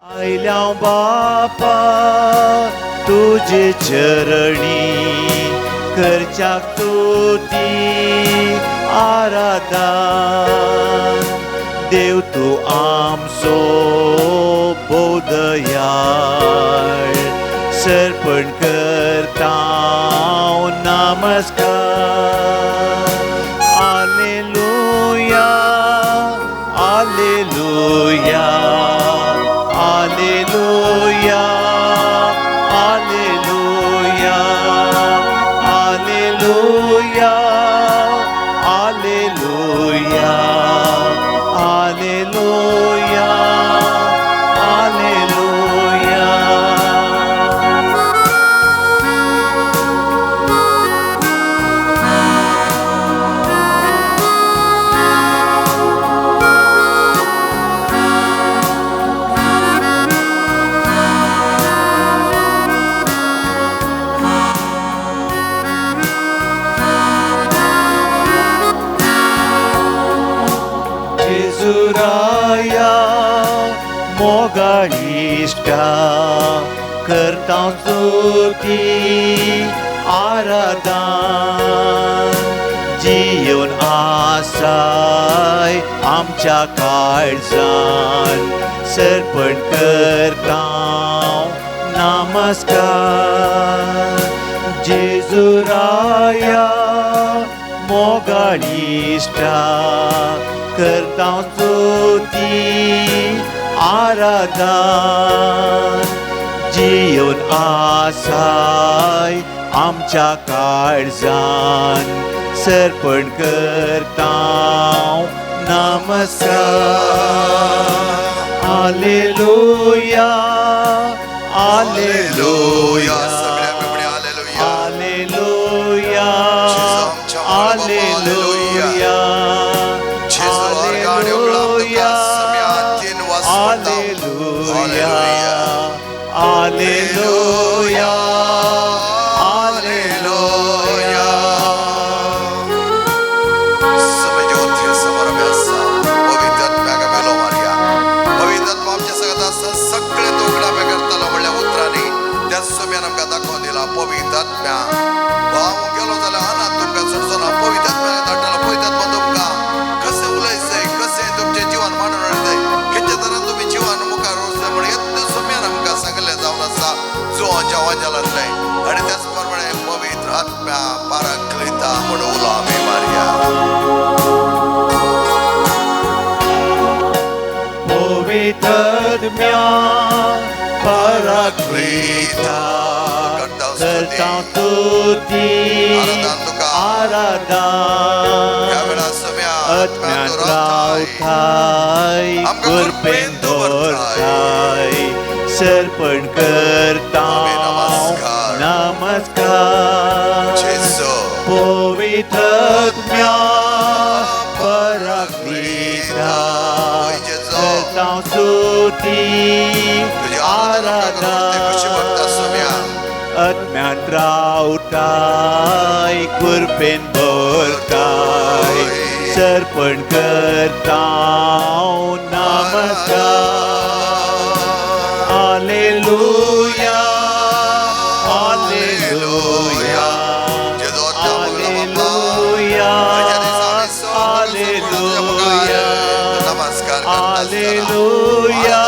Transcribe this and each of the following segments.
आयल्या बापा तुझे चरणी करच्या स्तुती आराधन देव तू आमचो बोधयाळ सर्पण करता नमस्कार आलेलुया आलेलुया आलेलुया आलेलुया आलेलुया आलेलुया आलेलुया आलेलुया जेजुराया मोगाळिष्टा करता स्तुती आराधन जीवन आसाय आमच्या काळजान सर्पण करता नमस्कार जेजुराया मोगाळिष्टा करता स्तुती आराधन जीवन आसाय आमच्या काळजान सर्पण करता नमस्कार आलेलुया आलेलुया आलेलुया आलेलुया Alleluia, Alleluia. समजोत्य समरव्यासा पवित्र मेलो मारिया पवित्र आमच्या सगळ्या सगळे तोकडा पे करताना म्हणल्या उतरांनी त्या सोम्यान आमका दाखवून दिला पवित्र आत्म्या भाव गेलो जाल्यार अनाथ तुमका सोडचो ना पवित्र आत्म्याने धाडला पवित्र आत्मा तुमका कसे उलयसय कसे तुमचे जीवन मांडून हाडतय कितच्या तरान तुम्ही जीवन मुखार वचतय म्हण येत सोम्यान आमका सांगले जावन आसा जो जवाजालांतले आणि त्याचप्रमाणे पवित्र आत्म्या पाराक्लिता म्हणून उलो आमी मारिया पवित्र आत्म्या पाराक्लिता करता स्तुती आराधन आत्म्यात रावताय कृपेन दवरताय सर्पण करता नमस्कार पवित्र आत्म्या पाराक्लिता करता स्तुती आराधन आत्म्यात रावताय कृपेन भरताय सर्पण करता नमस्कार आलेलुया आलेलुया आलेलुया आलेलुया आलेलुया आलेलुया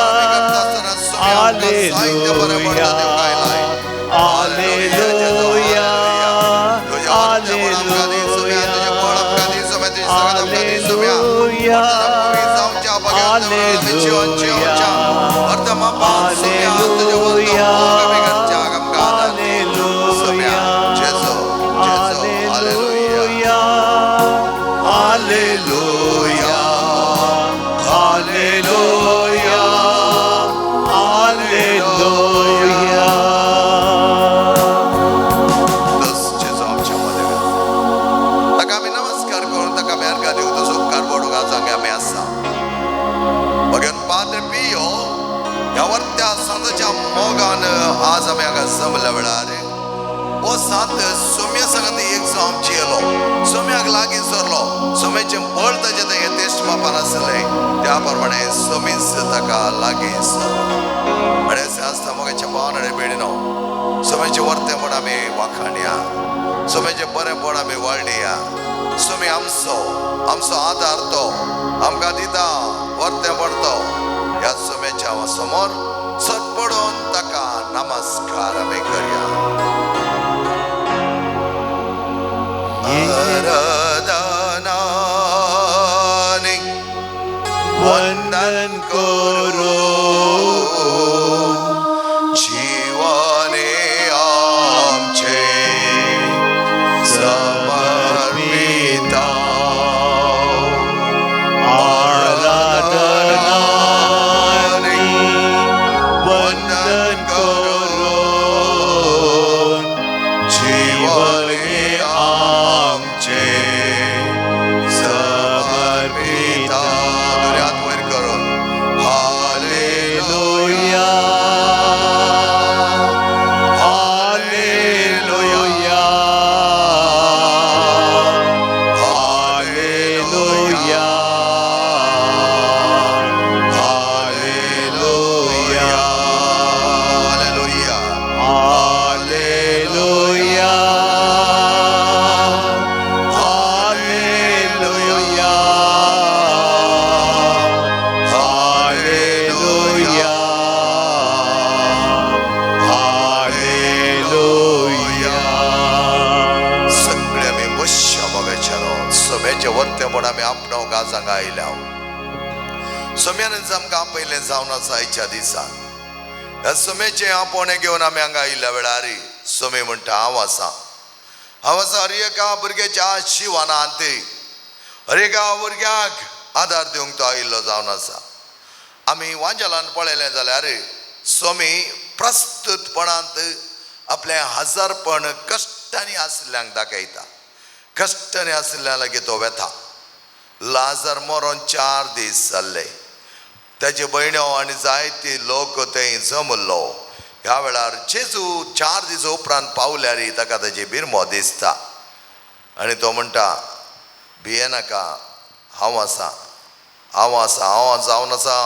Alleluia, Alleluia, Alleluia, Alleluia, Alleluia, Alleluia. आज आम्ही हांगा जमल्या वेळार हो सात सोम्या सांगत एक जो आमची येलो सोम्याक लागीं सरलो सोम्याचे बळ ताचे तें येतेश्ट मापान आसलें त्या प्रमाणे सोमीस ताका लागीं सरलो सोम्याचे वर्तेपण आमी वाखाणया, सोम्याचे बरेपण आमी वळणया. सोमी आमचो आधार तो आमकां दिता वर्तेपण तो. ह्या सोम्याच्या समोर सटपडून ताका नमस्कार आमी करया. आराधनानी वंदन करो जीवाने आमचे समर्पिता. आराधनानी वंदन करो जीवाने आमचे समर्पिता. दोन्ही हात वर करून hallelujah hallelujah hallelujah hallelujah hallelujah hallelujah hallelujah hallelujah. सगळे आमी बश्या बघायच्यानो सोम्याचे वर्तेपण आमी आपणाव गाजांक आयल्या. सोम्यान आमकां आपयलें जावन आसा आयच्या दिसान. ह्या सोम्याचे आपोणे घेवन आमी हांगा आयिल्ल्या वेळार सोमी म्हणटा हांव आसा हर एका भुरग्याच्या शिवानांत हर एका भुरग्याक आदार दिवंक तो आयिल्लो जावन आसा. आमी वांजेलान पळयलें जाल्यार सोमी प्रस्तुतपणांत आपलें हजारपण कश्टांनी आशिल्ल्यांक दाखयता. कश्टांनी आशिल्ल्या लागीं तो वेता. लाजर मरोन 4 दीस जाल्ले. ताचे भयण्यो आनी जायते लोक थंय जमलो. ह्या वेळार जेजू 4 दीस उपरांत पावल्यार ताका ताची बिरमो दिसता आनी तो म्हणटा भियेनाका हांव आसा हांव आसा हांव जावन आसा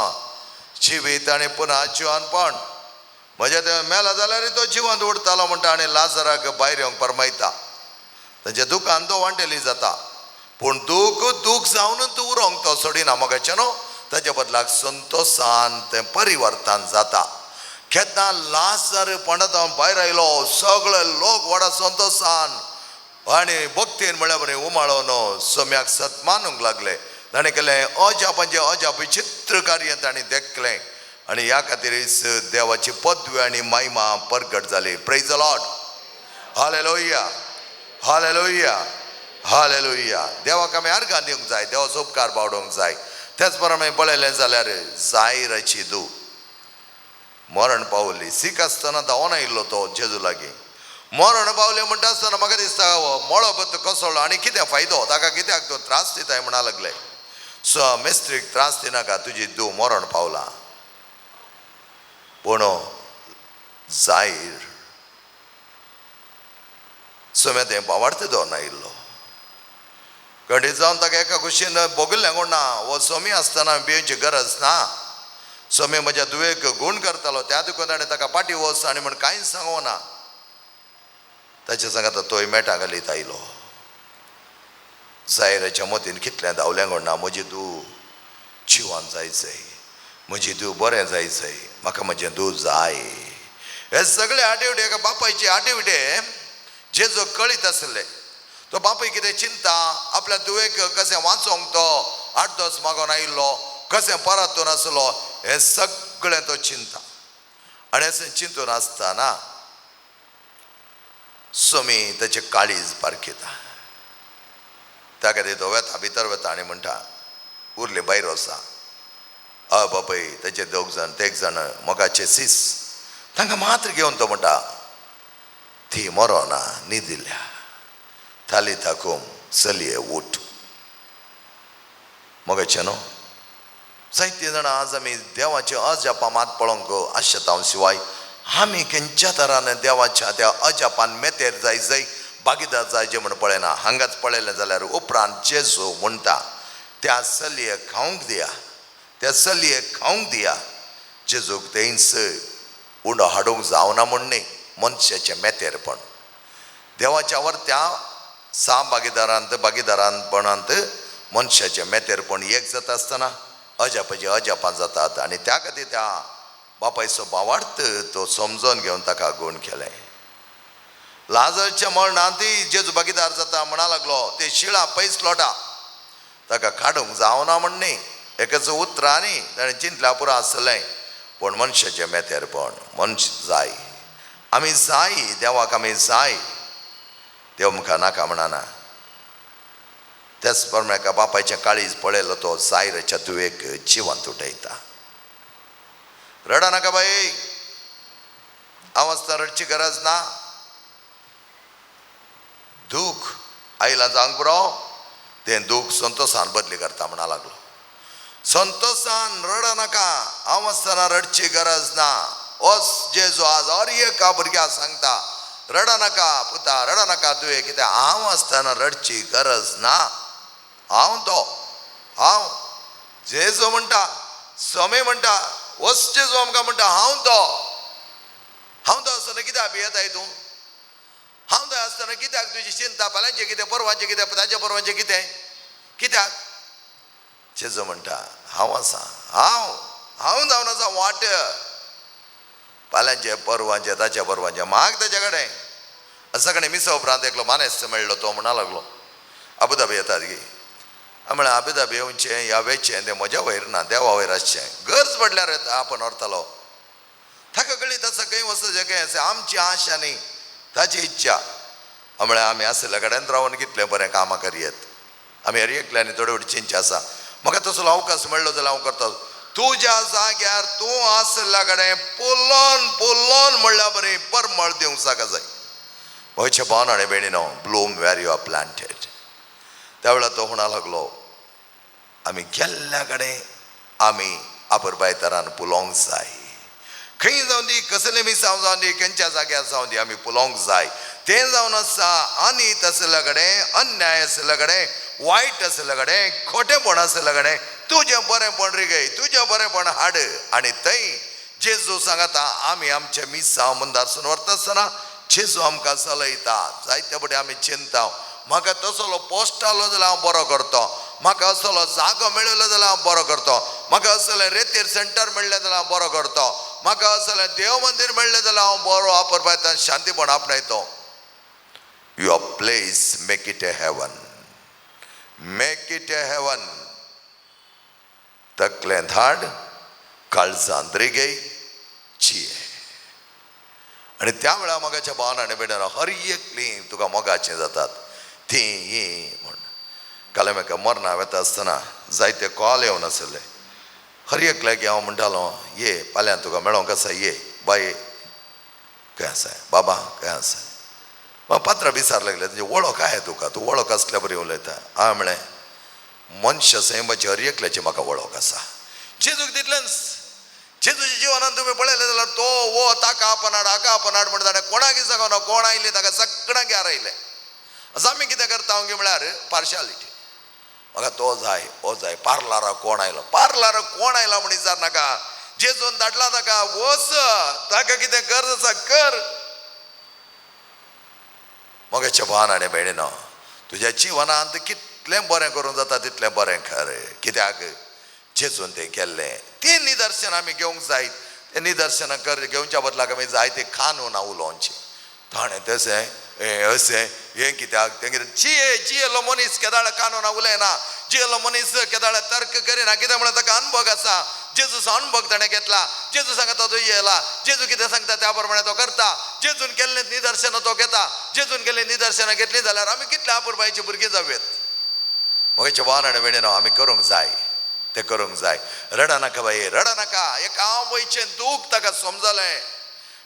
जिवीत आनी पुन्हा जिवनपण. म्हज्या ते मेला जाल्यार तो जिवंत उरतालो म्हणटा आनी लाजराक भायर येवंक फरमायता. ताच्या दुखान तो वांटेली जाता पूण दूख जावन तूं उरोंक तो सोडिना मोगाचें न्हू. ताच्या बदलाक संतोशान तें परिवर्तन जाता. केन्ना लाजर पणतावन भायर आयलो सगळे लोक व्हडा संतोशान आनी भक्तीन म्हळ्या बरें उमाळोन सोम्याक सत्मानूंक लागले. ताणें केलें अजापांचें अजाप विचित्र कार्य ताणें देखलें आनी ह्या खातीरच देवाची पदवी आनी महिमा प्रगट जाली. Praise the Lord. Hallelujah hallelujah hallelujah. देवाक आमी आर्गां दिवंक जाय, देवाचो उपकार बावडोवंक जाय. त्याच प्रमाणे पळयलें जाल्यार जायराची धूव मरण पावली. सीख आसतना धांवन आयिल्लो तो जेजू लागीं. मरण पावलें म्हणटा आसतना म्हाका दिसता मोळो बद्द कोसळ्ळो आनी कितें फायदो ताका कित्याक तो त्रास दिताय म्हणा लागले. सो मेस्त्रीक त्रास दिनाका तुजी धूव मरण पावला. पूण जायर सोम्या थंय बावार्थ दवरून आयिल्लो. कडी जावन ताका एका कुशीन बोगुल्लें कोण ना. हो सोमी आसतना भियेवची गरज ना. सोमी म्हज्या धुवेक गूण करतालो त्या देखून ताणें ताका पाटी वच आनी म्हण कांयच सांगो ना. ताच्या सांगात तोय मेटा घालीत आयलो. जायराच्या मोतीन कितलें धांवलें कोण ना. म्हजी धूव जिवान जायचंय, म्हजी धूव बरें जायचंय, म्हाका म्हजें धूव जाय. हे सगळे आटिवटे एका बापायचे आटिवटे जेजू कळीत आसले. तो बापूय कितें चिंता आपल्या धुवेक कशें वाचोंक तो 8 दीस मागोन आयिल्लो, कशें परतून आसलो हें सगळें तो चिंता. आनी अशें चिंतून आसतना सोमी ताचें काळीज पारखिता. त्या खातीर तो वेता भितर वेता आनी म्हणटा उरले भायर वचा. हय बापय ताचे 2 जाण 1 जाण मोगाचे सीस तांकां मात्र घेवन तो म्हणटा ती मरोना न्हिदिल्ल्या थाली थाकूम चलये उठ. मोगाचें न्हू. जायते जाणां आज आमी देवाचे अजापां मात पळोवंक आशेता शिवाय आमी खंयच्या तरान देवाच्या त्या अजापान मेतेर जाय भागीदार जायचे म्हण पळयना. हांगाच पळयलें जाल्यार उपरांत जेजू म्हणटा त्या चलयेक खावंक दिया, त्या चलयेक खावंक दिया. जेजूक तेंच उंडो हाडूंक जावना म्हण न्ही. मनशाचें मेतेरपण. देवाच्या वर त्या 6 भागीदारांपणांत मनशाचें मेतेरपण एक जाता आसतना अजापाची अजापां जातात आनी त्या खातीर त्या बापायचो भावार्थ तो समजून घेवन ताका आगोवन केलें. लाजरच्या मरणांतय जेजू भागीदार जाता म्हणा लागलो ते शिळा पयस लोटा ताका काडूंक जावना म्हण न्ही. एकच उतरांनी ताणें चिंतल्या पुरो आसलें. पूण मनशाचें मेतेरपण मनश जाय, आमी जाय, देवाक आमी जाय, देव मुखार नाका म्हणना. त्याच प्रमाणे एका बापायचें काळीज पळयलो तो जायराच्या तुवेक जिवंत उठयता. रडा नाका बाई, हांव आसतना रडची गरज ना. दूख आयला जावंक पुरो तें दूख संतोशान बदली करता म्हणा लागलो. संतोशान रडा नाका, हांव आसतना रडची गरज ना. ओस जेजू आज और एका भुरग्याक सांगता रडा नाका पुता, रडा नाका तुवें, कित्याक हांव आसतना रडची गरज ना. हांव जेजू म्हणटा, समय म्हणटा, वस जेजू आमकां म्हणटा हांव तो आसतना कित्याक भियेताय तूं? हांव थंय आसतना कित्याक तुजी चिंता? फाल्यांचें कितें, परवांचें कितें, ताच्या परवांचें कितें? कित्याक? जेजू म्हणटा हांव आसा, हांव जावन आसा वाट. फाल्यांचें परवांचें ताच्या परवांचें माग ताच्या कडेन. सगळें मिसळ उपरांत एकलो मानेस्त मेळ्ळो. तो म्हणा लागलो अबुधाबी येतात गे. म्हळें अबुधाबी येवचें यावेचें तें म्हज्या वयर ना, देवा वयर आसचें. गरज पडल्यार आपण व्हरतलो. ताका कळ्ळी तसा खंय वचचें खंय आसा, आमची आशा न्ही ताची इच्छा. म्हळें आमी आसल्या कडेन रावन कितलें बरें कामां करयेत. आमी हर एकल्यानी थोडे थोडी चिंची आसा. म्हाका तसलो अवकाश मेळ्ळो जाल्यार हांव करता. तुज्या जाग्यार तूं आसल्या कडेन पुल्लोन म्हणल्यार बरी परमळ दिवंक जागा जाय. म्हज्या भावन आनी भयणीनो, bloom where you are planted. त्या वेळार तो म्हणा लागलो आमी गेल्ल्या कडेन आमी आपुरबायतरान पुलोवंक जाय. खंय जावन दी, कसले मिसांव जावन दी, खंयच्या जाग्यार जावन दी, आमी पुलोवंक जाय. तें जावन आसा अनीत आसल्या कडेन, अन्याय आसल्या कडेन, वायट आसल्या कडेन, खोटेपण आसल्या कडेन तुजें बरेंपण रे, तुजें बरेंपण हाड. आनी थंय जेजू सांगता आमी आमचे मिसांव मुंदारसून व्हरता आसतना जेजू आमकां चलयता. जायते फावटी आमी चिंता म्हाका तसलो पोस्ट आलो जाल्यार हांव बरो करतो, म्हाका असलो जागो मेळिल्लो जाल्यार हांव बरो करतो, म्हाका असलें रेतीर सेंटर मेळ्ळें जाल्यार हांव बरो करतो, म्हाका असलें देव मंदिर मेळ्ळें जाल्यार हांव बरो आपुरबायतान शांतीपण आपणायतो. Your place make it a heaven, make it a heaven. तकलें धाड, काळजांत रिगय, जिये. आनी त्या वेळार मोगाच्या भावान आनी भयणां हर एकलीं तुका मोगाचीं जातात. ती म्हण काले म्हाका मरना वेता आसतना जायते कॉल येवन आसले. हर एकल्याक हांव म्हणटालो ये फाल्यां तुका मेळोंक आसा, ये बाय खंय आसा, बाबा खंय आसा. पात्रां विचार लागले तुजें वळख काय तुका, तूं वळख आसल्या बरी उलयता. हांवें म्हळें मनशा सैमाची हर एकल्याची म्हाका वळख आसा. जेजूक तितलेंच. जेजूच्या जिवनांत तुमी पळयलें जाल्यार तो वो ताका आपणाड हाका आपणाड म्हणटा ताणें कोणाकय सांगना. कोण आयले ताका सगळ्यांक हारयलें. असो आमी कितें करता म्हळ्यार पार्शालिटी. म्हाका तो जाय, हो जाय. पार्लराक कोण आयलो, पार्लराक कोण आयला म्हण विचार नाका. जेजून धाडला ताका वच, ताका कितें गरज आसा कर. मोगाच्या भावान आनी भयणीनो, तुज्या जिवनांत कितलें बरें करूंक जाता तितलें बरें कर. कित्याक जेजून तें केल्लें. तें निदर्शन आमी घेवंक जाय. तें निदर्शनां घेवच्या बदलाक आमी जाय तें कानून उलोवचें. ताणें तशें अशें हें कित्याक तें कितें जियेलो मनीस केदाळ कानून उलयना. जियेलो मनीस केदाळ तर्क करिना. कित्याक म्हळ्यार ताका अनुभव आसा. जेजूचो अनुभव ताणें घेतला. जेजू सांगता तो येयला. जेजू कितें सांगता त्या प्रमाणे तो करता. जेजून केल्लें निदर्शनां तो घेता. जेजून केल्लीं निदर्शनां घेतलीं जाल्यार आमी कितल्या आपुरबायेची भुरगीं जावेत. म्हज्या भावान आनी भयणीनो, आमी करूंक जाय तें करूंक जाय. रडा नाका बाई, रडा नाका. एक आवयचें दूख ताका समजलें.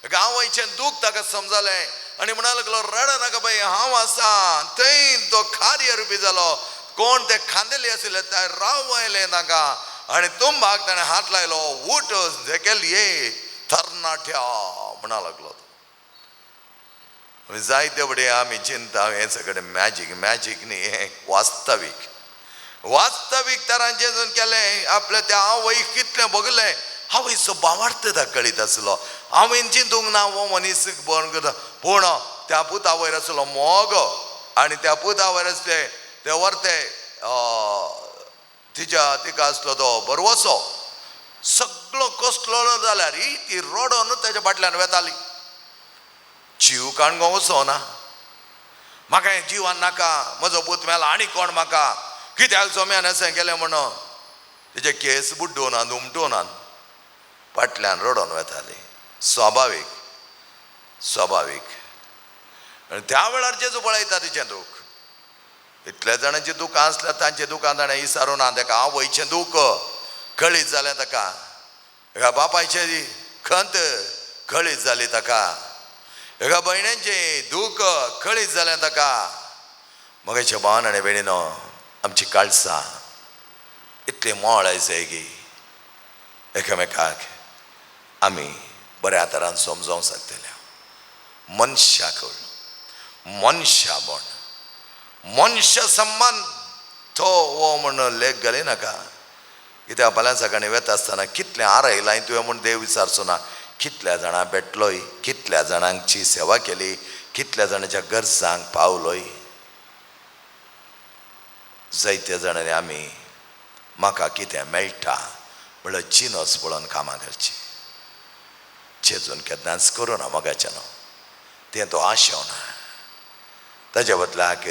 एक आवयचें दूख ताका समजलें आनी म्हणा लागलो रडा नाका बाई, हांव आसा. थंय तो कार्य रुपी जालो. कोण ते खांदेली आशिल्ले ते राव आयले नाका आनी तुंबाक ताणें हात लायलो. उठ देखील ये तरणाट्या म्हणा लागलो. जायते फुडें आमी चिंता हें सगळें मॅजीक न्ही, हें वास्तवीक तरान जेजून केलें. आपलें त्या आवयक कितलें भोगलें हांव इसो बावार्थ दाखयत आसलो हांवें चिंतूंक ना हो मनीस बंद करता पूण त्या पुता वयर आसलो मोग आनी त्या पुता वयर आसले ते व्हरते तिका आसलो तो बरवसो सगळो कसलो जाल्यार ती रडोन ताच्या फाटल्यान वेताली जीव काणगो वचो ना म्हाका हें जिवान नाका म्हजो पूत मेला आनी कोण म्हाका कित्याक सोम्यान अशें केलें म्हणून तेजे केस बुड्डोनात उमटोनात फाटल्यान रडोन वेताली स्वाभावीक आनी त्या वेळार जेजू पळयता तिचें दूख इतल्या जाणांचें दुखां आसल्यार तांचें दुखां ताणें विचारूं ना ताका आवयचें दूख कळीत जालें ताका एका बापायचें खंत कळीत जाली ताका एका भयणेचें दूख कळीत जालें ताका मोगाच्या भावान आनी भयणीनो आमची काळसां इतली मोळ आयज गी एकामेकाक आमी बऱ्या तरान समजोवंक शकतले मनशाबण मनशा सन्मान तो हो म्हणून लेख घाली नाका कित्याक फाल्यां सकाळीं वेता आसतना कितलें आरयलां तुवें म्हूण देव विचारचो ना कितल्या जाणां भेटलोय कितल्या जाणांची सेवा केली कितल्या जाणांच्या गरजांक पावलोय जायत्या जाणांनी आमी म्हाका कितें मेळटा म्हणल्यार जिनस पळोवन कामां करची जेजून केन्नाच करूं ना मोगाचें न्हू तें तो आशेवना ताचे बदलाक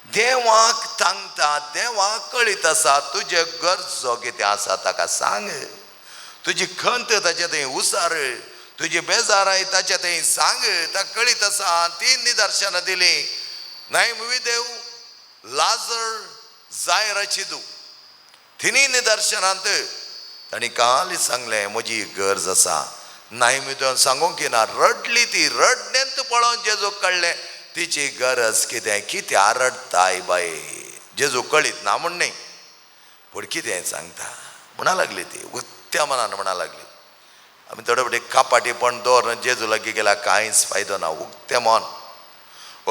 देवाक सांगता देवाक कळीत आसा तुजे गरजो कितें आसा ताका सांग तुजी खंत ताचे थंय उसार तुजी बेजाराय ताचे थंय सांग ताका कळीत आसा ती निदर्शनां दिली न्हय मुवी देव लाजर जायराची दू तिनी निदर्शनांत ताणी काल सांगलें म्हजी गरज आसा न्हय मुवी सांगूंक ना रडली ती रडनेंत पळोवन जेजू कळ्ळें तिची गरज कितें कित्या रडताय बाय जेजू कळीत ना म्हण न्ही पूण कितें सांगता म्हणा लागली ती उक्त्या मनान म्हणा लागली आमी थोडे फावटी कापाटीपण दवरून जेजू लागीं गेल्यार कांयच फायदो ना उक्तें मन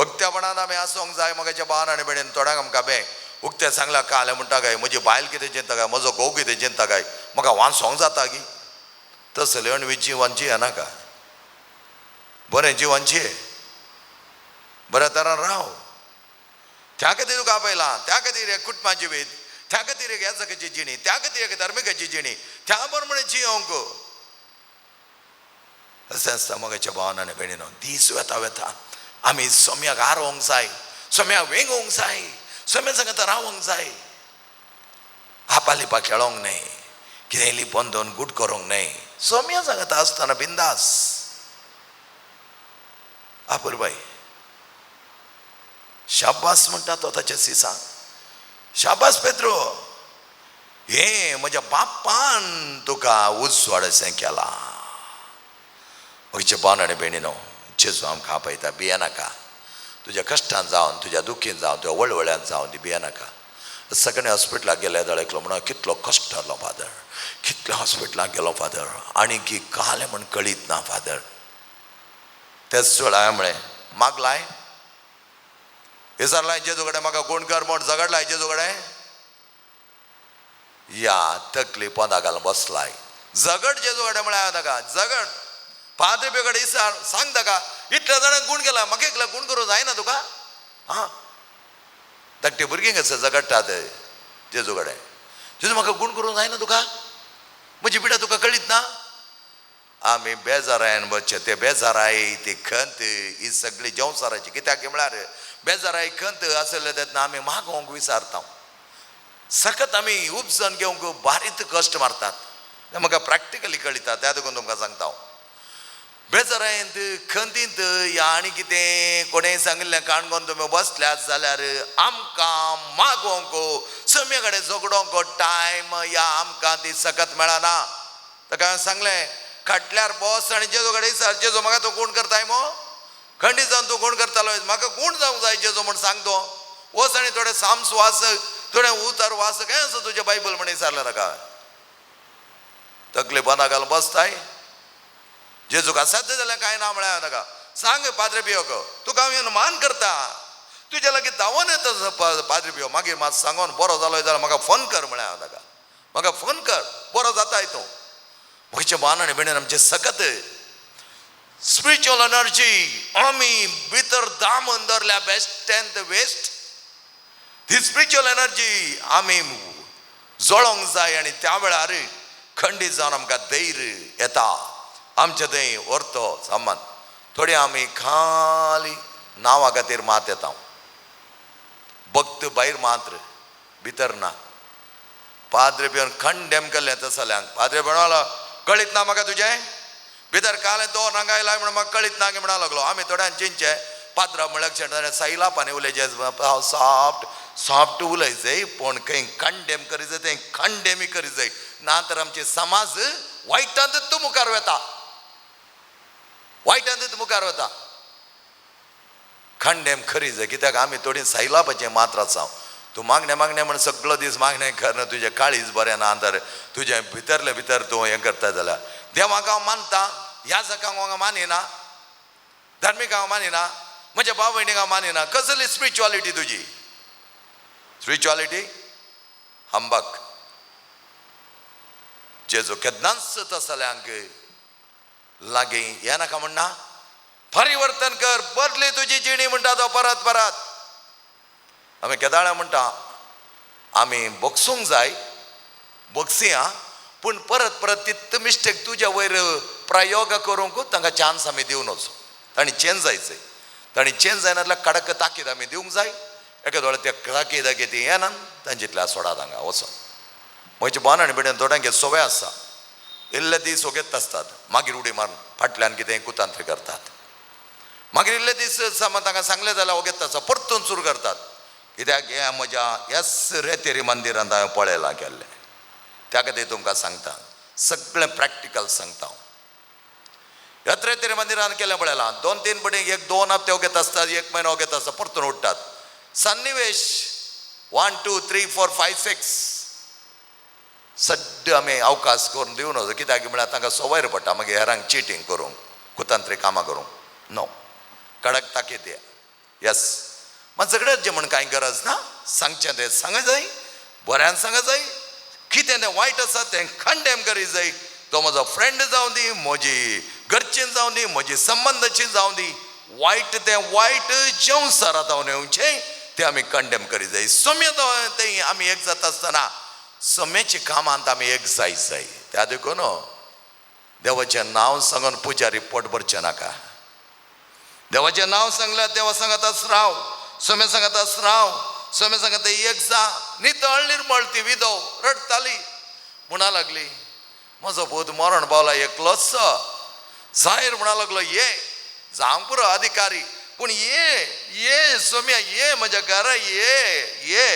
उक्त्या मनान आमी आसूंक जाय मोगाच्या भावान आनी भयणीन थोड्यांक आमकां बे उक्तें सांगलां काल म्हणटा काय म्हजी बायल कितें चिंता काय म्हजो घोव कितें चिंता काय म्हाका वाचोंक जाता गी तसलें अणवी जिवांची येनाका बरें जिवांची बऱ्या तरान राव त्या खातीर तुका आपयलां त्या खातीर एक कुटुंबाची वेद त्या खातीर एक याजकाची जिणी त्या खातीर एक धर्मिकाची जिणी त्या प्रमाणे जियोंक अशें आसता मोगाच्या भावान आनी भयणीनो दीस वेता आमी सोम्याक आरोवंक जाय सोम्याक वेंगोवंक जाय सोम्या सांगता रावोंक जाय आपालिपा खेळोंक न्हय कितें लिपोवन दोन गूट करूंक न्हय सोम्या सांगता आसतना बिंदास आपुरबाई शाबास म्हणटा तो ताच्या सिसांक शाबास पेत्रो हे म्हज्या बापान तुका उजवाड अशें केलां म्हजे भावन आनी भयणीनो जेजू आमकां आपयता भियेनाका तुज्या कश्टान जावन तुज्या दुखीन जावन तुज्या वळवळ्यान जावन ती भियेनाका सगळें हॉस्पिटलाक गेले जाल्यार म्हणून कितलो कश्ट जालो फादर कितल्या हॉस्पिटलाक गेलो फादर आनी की कालें म्हण कळीत ना फादर तेच वेळा म्हळें मागलाय विचारलाय जेजू कडेन म्हाका गूण कर म्हूण झगडलाय जेजू कडेन या तकली पोंदा घालून बसलाय झगड जेजू कडेन म्हळ्यार ताका झगड फादर बी कडेन विचार सांग ताका इतल्या जाणांक गूण केला म्हाका एकल्या गूण करूं जायना तुका हां धाकटी भुरगीं कशें झगडटात जेजू कडेन जेजू म्हाका गूण करूं जायना तुका म्हजी पिडा तुका कळीत ना आमी बेजारायन बसचे ते बेजाराय ती खंत ही सगळी जवसाराची कित्याक म्हळ्यार बेजाराय खंत आसले तेन्ना आमी मागोवंक विचारता सखत आमी उपजन घेवंक बारीत कश्ट मारतात म्हाका प्रॅक्टिकली कळटा त्या देखून तुमकां सांगता बेजारायंत खंतींत या आनी कितें कोणें सांगिल्लें काणकोण तुमी बसल्यात जाल्यार आमकां मागोवंक सोम्या कडेन झगडोंक टायम या आमकां ती सकत मेळना ताका सांगलें खाटल्यार बस आनी जेजू कडेन विचार जेजू म्हाका तूं गूण करताय मो खंडीत जावन तूं गूण करतालो म्हाका गूण जावंक जाय जेजू म्हूण सांगतो वच आनी थोडे साम्स वाच थोडे उतर वाच काय आसा तुजें बायबल म्हण विचारलें ताका तकली बंदा घालून बसताय जेजूका साध्य जाल्यार कांय ना म्हळ्यार ताका सांग पाद्रे पियोक तुका हांव येवन मान करता तुज्या लागीं धांवन येता पाद्रे पियो मागीर मात सांगून बरो जालो जाल्यार म्हाका फोन कर म्हळ्यार हांव ताका म्हाका फोन कर बरो जाताय तूं म्हजे बान आनी भयणीन आमचे सकत स्पिरिच्युअल एनर्जी आमी भितर दामून दवरल्या बेस्ट एंड द वेस्ट. ती स्पिरिच्युअल एनर्जी आमी जळोंक जाय आनी त्या वेळार खंडीत जावन आमकां धैर्य येता. आमचे थंय व्हरतो सामान. थोडी आमी खाली नांवा खातीर मात येता. भक्त भायर मात्र भितर ना. पाद्रे भिवन खंडेम केल्लें तसल्यांक पाद्रे म्हणलो कळीत ना म्हाका तुजें भितर कालें तो नांगाय लाय म्हणून म्हाका कळीत ना गे म्हणा लागलो. आमी थोड्यान चिंचे पाद्रा म्हळ्यार शेणा सायला पानी उलयचे सॉफ्ट सॉफ्ट उलय जाय पूण खंय खंडेम करी जाय थंय खंडेमी करी जाय ना तर आमचे समाज वायटांतूच मुखार वता. वायटांतूच मुखार वता. खंडेम खरी जाय कित्याक आमी थोडी सायलापाचें मात्र आसा. तूं मागणें मागणें म्हण सगळो दीस मागणें करना तुजें काळीज बरें ना तर तुजें भितरले भितर तूं हें करता जाल्यार देवाक हांव मानता. ह्या जगाक हांव मानिना. धार्मीक हांव मानिना. म्हज्या भाव भयणीक हांव मानिना. कसली स्पिरिच्युअलिटी तुजी? स्पिरिच्युअलिटी हंबक. जेजो केन्नाच तसल्यांक लागीं हें नाका म्हणना. परिवर्तन कर बदली तुजी जिणी म्हणटा तो परत परत. आमी केदाळ्या म्हणटा आमी बोगसूंक जाय बोगसिया पूण परत परत तित्त मिस्टेक तुज्या वयर प्रयोग करूंकूच तांकां चान्स आमी दिवन वचूं. तांणी चेंज जायचें. तांणी चेंज जायना जाल्यार कडक ताकीद आमी दिवंक जाय. एका दोळे ते ताकीद ती येना तांच्यातल्या सोडा तांकां वचोन. म्हजे बान आनी भयणीन थोड्यांक सवय आसा इल्ले दीस ओगेत आसतात मागीर उडी मारून फाटल्यान कितें कुतांत्री करतात. मागीर इल्ले दीस समज तांकां सांगलें जाल्यार ओगेत आसा परतून सुरू करतात. कित्याक हें म्हज्या ह्याच रेतेरी मंदिरांत हांवें पळयलां केल्लें. त्या खातीर तुमकां सांगता सगळें प्रॅक्टिकल सांगता हांव. ह्याच रेतेरी मंदिरांत केलें पळयलां 2-3 पडीक 1-2 हप्ते ओगेत आसतात 1 म्हयनो ओगेत आसता परतून उठतात. सन्निवेश 1 2 3 4 5 6 सड्ड आमी अवकाश करून दिवन वचो. कित्याक म्हळ्यार तांकां सवय पडटा मागीर हेरांक चिटींग करूंक कुतांत्री कामां करूंक. नो कडक ताकीद दिया. यस मात झगडत जे म्हण कांय गरज ना. सांगचें तें सांगूंक जाय. बऱ्यान सांगूंक जाय. कितें तें वायट आसा तें खंडेम करी जाय. तो म्हजो फ्रेंड जावं दी म्हजी घरचीं जावं दी म्हजी संबंदाची जावं दी वायट तें वायट जेव सरात हांव येवचें तें आमी कंडेम करी जाय. सोम्य तें आमी एक जाता आसतना सोम्याची कामांत आमी एक जाय. त्या देखून देवाचें नांव सांगून पुजारी पोट भरचें नाका. देवाचें नांव सांगल्यार देवा सांगता राव. सोम्या सांगता राव. सोम्या सांगता एक जा. नितळ निर्मळ ती विधव रडताली म्हणा लागली म्हजो पूत मरण पावला एकलोच जाहीर म्हणा लागलो ये जावंक पुरो अधिकारी पूण ये सोम्या ये म्हज्या घरा ये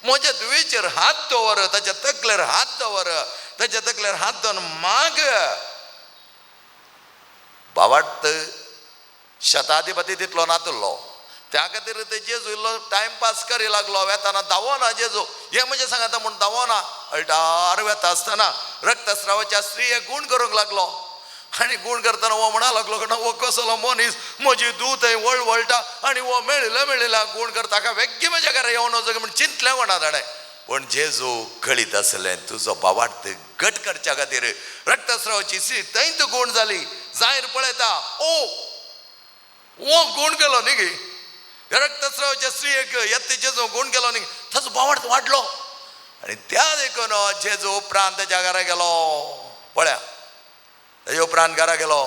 म्हज्या दुयेचेर हात दवर ताच्या तकलेर हात दवर ताच्या तकलेर हात दवरून माग. भावार्थ शताधिपती तितलो नातुल्लो त्या खातीर ते जेजू इल्लो टायमपास करी लागलो. वेताना धांवना जेजू हे म्हणजे सांगता म्हूण धांवना अळटार वेता आसतना रक्तस्रावाच्या स्त्रीयेक गूण करूंक लागलो. आनी गूण करतना हो म्हणा लागलो हो कसलो मनीस म्हजी दूत थंय वळवळटा आनी हो मेळिला गूण करता ताका वेग्गी म्हज्या घरा येवन वचो म्हण चिंतलें कोणा ताणें. पण जेजू कळीत आसलें तुजो भावार्थ घट करच्या खातीर रक्तस्रावाची स्त्री थंयच गूण जाली. जायर पळयता ओ गूण केलो न्ही गे रक्तस्रावाच्या स्त्रीयेक येते जेजू गूण केलो न्ही ताचो भावार्थ वाडलो. आनी त्या देखून जेजू उपरांत ताच्या घरा गेलो. पळया ताजे उपरांत घरा गेलो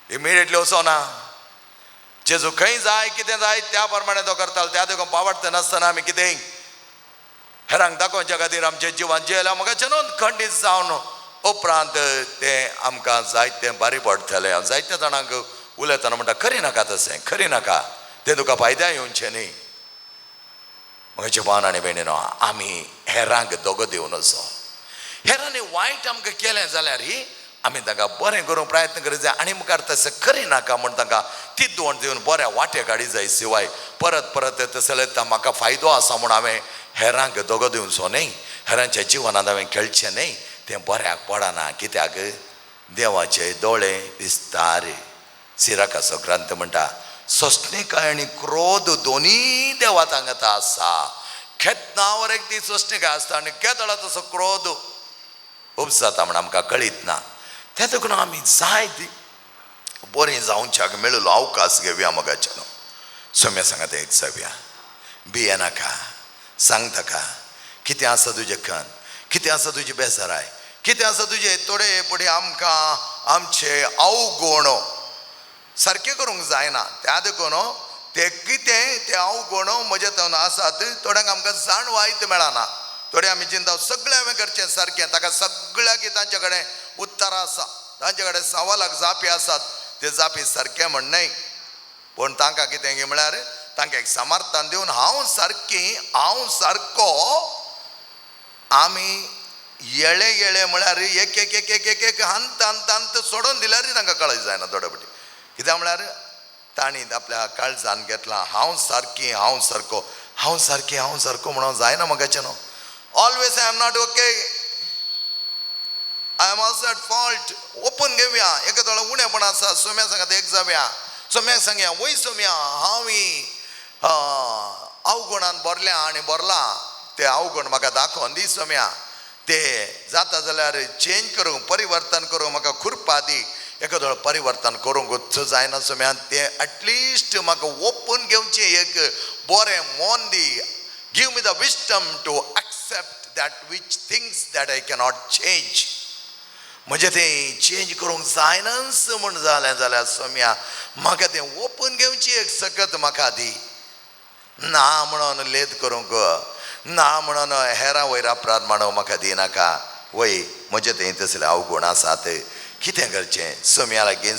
इमिडिएटली वचोना. जेजू खंय जाय कितें जाय त्या प्रमाणे तो करतालो. त्या देखून भावार्थ नासतना आमी कितेंय हेरांक दाखोवच्या खातीर आमच्या जिवान जेयल्या म्हाका नोंद खंडीत जावन उपरांत तें आमकां जायतें बारी पडटलें. हांव जायत्या जाणांक उलयतना म्हणटा करी नाका तशें करी नाका तें तुका फायद्या येवचें न्ही. म्हज्या भावान आनी भयणीनो आमी हेरांक दोगो दिवन वचो. हेरांनी वायट आमकां केलें जाल्यार आमी तांकां बरें करूंक प्रयत्न करीत जाय आनी मुखार तशें करी नाका म्हूण तांकां तिदवण दिवन बऱ्या वाटे काडी जाय. शिवाय परत परत तशें जाल्यार म्हाका फायदो आसा म्हूण हांवें हेरांक दोगो दिवचो न्ही. हेरांच्या जिवनांत हांवें खेळचें न्ही. तें बऱ्याक पडना. कित्याक देवाचे दोळे विस्तार. सिराकाचो ग्रंथ म्हणटा सोंसणीकाय आनी क्रोध दोनी देवा तांगता आसा. खेतना एक ती सोंसणीकाय आसता आनी केदळा तसो क्रोध. उपसाता म्हण आमकां कळीत ना. त्या देखून आमी जाय ती बरें जावच्याक मेळलो अवकाश घेवया मोगाच्या न्हू. सोम्या सांगात एक जावया, भिये नाका, सांग ताका कितें आसा तुजें खण, कितें आसा तुजी बेजाराय, कितें आसा तुजे थोडे फुडें आमकां आमचे अवगुण सारकें करूंक जायना. त्या देखून ते कितें ते अवगुण म्हजे थंय आसात थोड्यांक आमकां जाणवायत मेळना. थोडे आमी चिंता सगळें हांवें करचें सारकें, ताका सगळ्याक तांचे कडेन उत्तरां आसा, तांचे कडेन सवालाक जापी आसात, ते जापी सारकें म्हणनाय. पूण तांकां कितें गे म्हळ्यार तांकां एक समर्थन दिवन हांव सारको आमी येळे येळे म्हळ्यार एक एक एक एक एक एक हंत हंत हंत सोडून दिल्यार तांकां कळत जायना थोडे फावटी. कित्याक म्हळ्यार तांणी आपल्या काळजान घेतलां हांव सारको म्हणून जायना मोगाचें न्हू. Always I am not okay, I am also at fault. Open घेवया, एका थोडा उणेपण आसा. सोम्या सांगात एक जावया, सोम्याक सांगया वय सोम्या हांव अवगुणान भरल्या आनी भरला, ते अवगुण म्हाका दाखोवन दी सोम्या. ते जाता जाल्यार चेंज करूंक परिवर्तन करूंक म्हाका खुरपा दी. एका थोडं परिवर्तन करूंक जायना सोम्या. ते एटलिस्ट म्हाका ओपन घेवचें एक बरें मोन दी. Give me the wisdom to accept that which things that I cannot change. म्हणजे तें चेंज करूंक जायनाच म्हण जालें जाल्यार सोम्या म्हाका तें ओपन घेवची एक सकत म्हाका दी. ना म्हणून लेत करूंक, ना म्हणून हेरां वयर अपराध मांडूंक म्हाका दिनाका. वय म्हजें तें तसलें अवगुण आसात, कितें करचें. सोम्या लागीं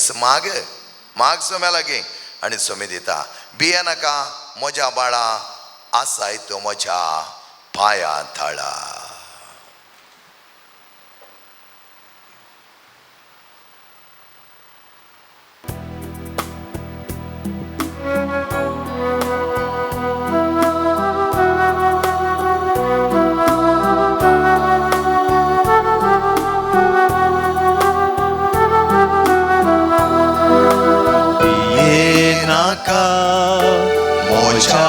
माग सोम्या लागीं आनी सोमी दिता. भिये नाका म्हज्या बाळा, आसाय तूं म्हज्या पांया थळा. मोजा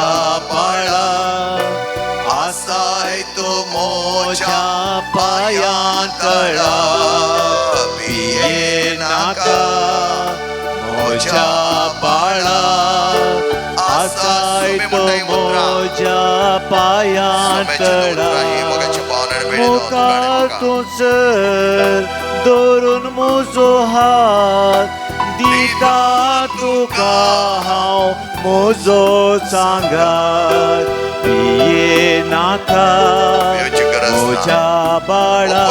बाळा, आसाय तो मोजा पांया तळा. भिये नाका मोजा बाळा, आसाय तो मोजा पांया तळा. मुखार तुसर दवरून म्हजो हात दिता तुका हांव म्हजो सांगात. भिये नाका म्हज्या बाळा,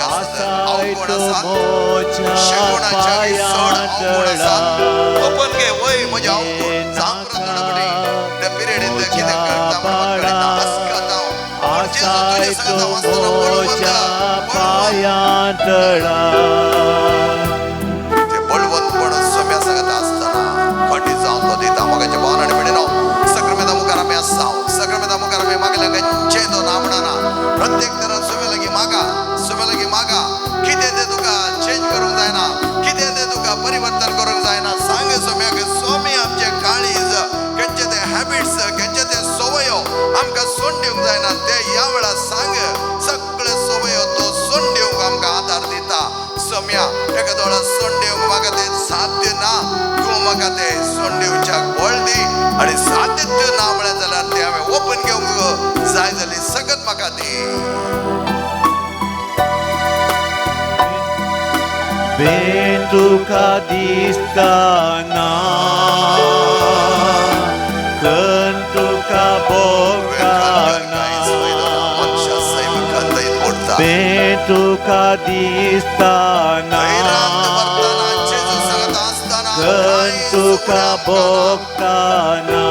आसाय तो म्हज्या पांया तळा. भिये नाका म्हज्या बाळा, आसाय तो म्हज्या पांया तळा. प्रत्येक तरान सोम्या लागीं मागा. कितें तें तुका चेंज करूंक जायना, कितें तें तुका परिवर्तन करूंक जायना. सांग सोम्याक सोमी आमचे काळीज, खंयचे ते हॅबिट्स, खंयचे ते सवयो आमकां सोडून दिवंक जायना ते ह्या वेळार सांग. सगळे सवयो तो सोडून दिवंक आमकां आदार दिता. सोम्या एका दोळा सोडून दिवंक म्हाका ते साध्य ना, तूं म्हाका ते सोडून दिवच्याक बळ दी. आनी साध्य ना म्हळ्यार जाल्यार ते हांवें ओपन घेवंक जाय जाली सगत म्हाका दी. बेन तुका दिसतना, खण तुका भोगतना. बेन तुका दिसतना, खण तुका भोगतना.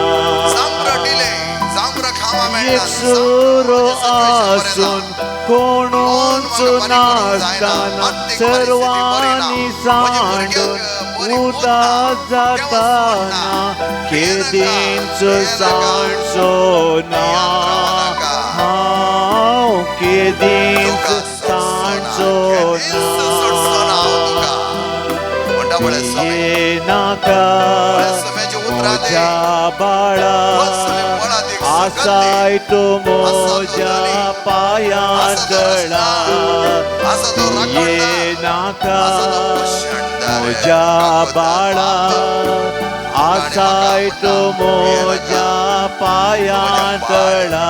एक सुरो आसून कोणूच नासतना, सर्वांनी सांडून उदास जाताना. केदींचो सांडचो ना हांव, केदींच सांडचो ना. भिये नाका म्हज्या बाळा, आसाय तो मोजा पायांतळा ये नाका मोजा बाळा आसाय तो मोजा पायांतळा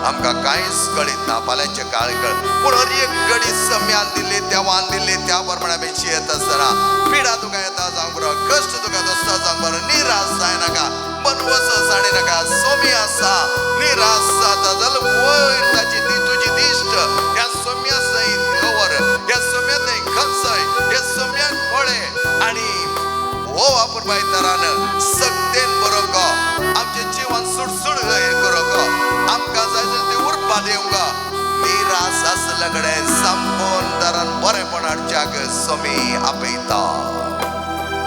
आमकां कांयच कळीत ना फाल्यांचे काळ कळ पूण हर एक घडी सम्यान दिल्ली देवान दिल्ली त्या प्रमाणे आमी जियेत आसतना पिडा तुका येता जावंक बरो कश्ट तुका दोस्ता जावंक बरो निराश जायनाका बनवस साडी नाका सोमी आसा निराश जाता जाल्यार वयर ताची ती तुजी दिश्ट ह्या सोम्या सयत दवर ह्या सोम्या थंय खंचय ह्या सोम्याक पळय आनी हो वापरपाय तरान सक्तेन बरोवंक आमचें जिवन सुडसुड करूंक आमकां जाय ते उरपा दिवंक निराश आसले कडेन संपूर्ण तरान बरेपण हाडच्याक सोमी आपयता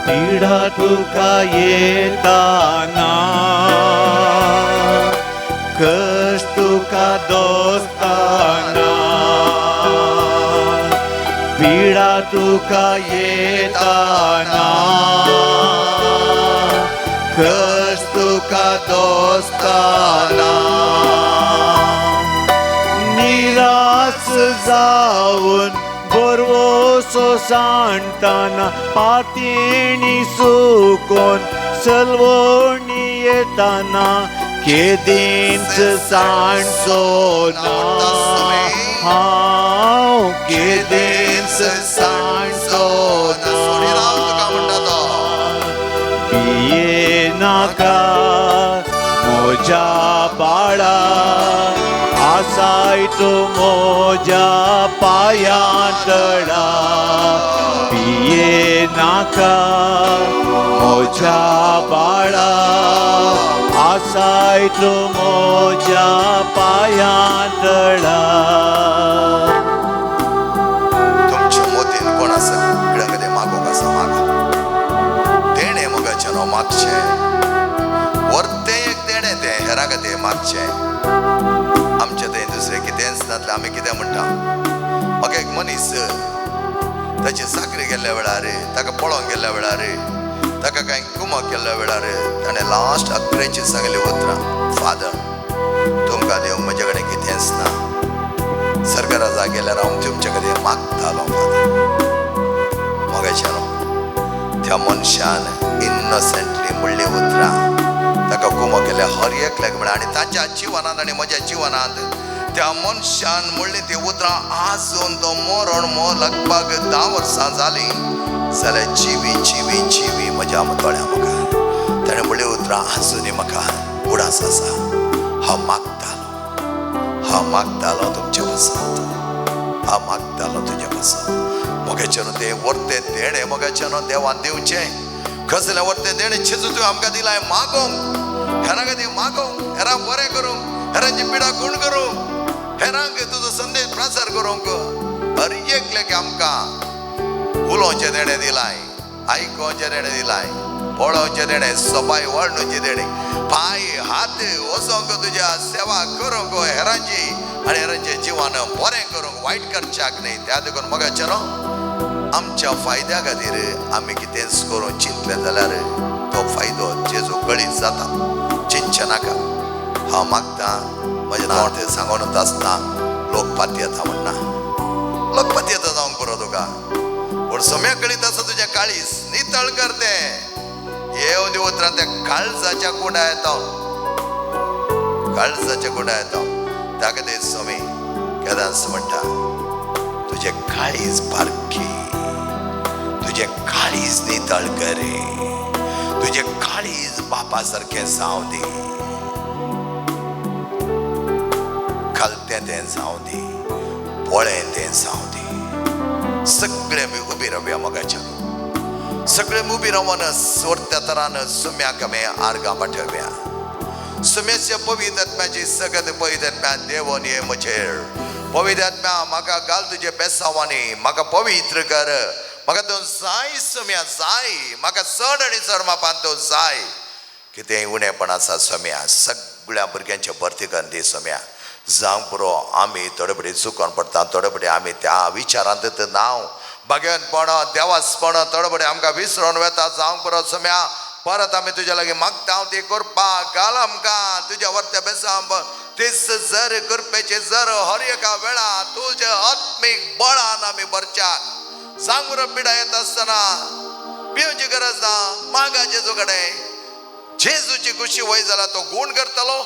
पिडा तुका येताना कश्ट तुका दोस्ताना पिडा तुका येताना कश्ट तुका दोस्ताना निराश जावन बरवसो सांडटाना पातेणी सुकोन सलवणी येताना केदींच सांडचो ना हांव केदींच सांडचो ना बिये नाका मोजा बाळा आसाय तो मोजा पायांतळा बिये नाका मोजा बाळा आसाय तो मोजा पायांतळा तुमच्या मोतीन कोण आसा कडेन मागोवंक आसा मागा तेणे मोगाचें मागचें वर्तें एक तेणे तें हेरा खातीर मागचें आमचे थंय दुसरें कितेंच नातलें आमी कितें म्हणटा म्हाका एक मनीस ताची साकरी गेल्ल्या वेळार ताका पळोवंक गेल्ल्या वेळार ताका कांय कुमक केल्ल्या वेळार ताणें लास्ट अकरेची सांगली उतरां फादर तुमकां देव म्हजे कडेन कितेंच ना सरकारा जाग गेल्यार हांव तुमचे कडेन मागतालो फादर मोगाचें त्या मनशान इनोसेंटली म्हणली उतरां ताका कुमक केल्या हर एकल्याक म्हळ्यार आनी ताच्या जिवनांत आनी म्हज्या जिवनांत त्या मनशान म्हणली ती उतरां आजून तो मो लागपाक 10 वर्सां जालीं जाल्यार जिवी जिवी जिवी म्हज्या दोळ्या मुखार ताणें म्हणली उतरां आजुनी म्हाका उडास आसा हांव मागतालो तुमचे वसंत हांव मागतालो तुजे वसंत मोगाचें ते वर्तें देणें मोगाचें देवान दिवचें कसलें वर्तें देणें जेजू तुवें आमकां दिलाय मागोवंक हेरां खातीर मागोवंक हेरां बरें करूंक हेरांची पिडा कोण करूंक हेरांक तुजो संदेश प्रसार करूंक हर एकल्याक आमकां उलोवचें देणें दिलाय आयकोवचें देणें दिलाय पळोवचें देणें सोबाय वाडणुचें देणें पांय हात वचोंक तुज्या सेवा करूंक हेरांची आनी हेरांचें जिवन बरें करूंक वायट करच्याक न्ही त्या देखून मोगाचें आमच्या फायद्या खातीर आमी कितेंच करून चिंतलें जाल्यार तो फायदो जेजू गळीत जाता चिंतचें नाका हांव मागतां म्हजें नांव तें सांगूनच आसता लोकपाती येता म्हणना लोकपाती येता जावंक पुरो तुका पूण सम्या कळीत आसा तुजें काळीज नितळ कर तें येवन उतरां त्या काळजाच्या कुंडा येता ताका ते सोमी केदांस म्हणटा तुजें काळीज पारखी तुजें काळीज नितळ करे तुजें काळीज बापा सारकें जावं दी खालतें तें जावं दी पोळें तें जावं दी सगळे आमी उबी रावया मोगाच्या सगळे उबी रावन सोरत्या तरान सुम्याक आमी आर्गां पाठवया सुम्याच्या पवित्र आत्म्याची सगळ्यात पवित्र आत्म्या देवोन ये म्हजेर पवित्र आत्म्या म्हाका घाल तुजे बेसावांनी म्हाका पवित्र कर म्हाका तो जाय सम्या जाय म्हाका चड आनी चड मापान तो जाय कितेंय उणेपण आसा सम्या सगळ्या भुरग्यांच्या भरती कर दी सम्या जावंक पुरो आमी थोडे बडी चुकोन पडटा थोडे बडी आमी त्या विचारांत नांव भगवनपण देवासपण थोडे बडी आमकां विसरोन वेता जावंक पुरो सम्या परत आमी तुज्या लागीं मागता हांव ती करपाक घाल आमकां तुज्या वर्त्या बेसांब तीस जर कृपेचे जर हर एका वेळा तुजे आत्मीक बळान आमी भरच्याक सांग बरो पिडा येता आसतना पिवची गरज ना मागा जेजू कडेन जेजूची खुशी वय जाल्यार तो गूण करतलो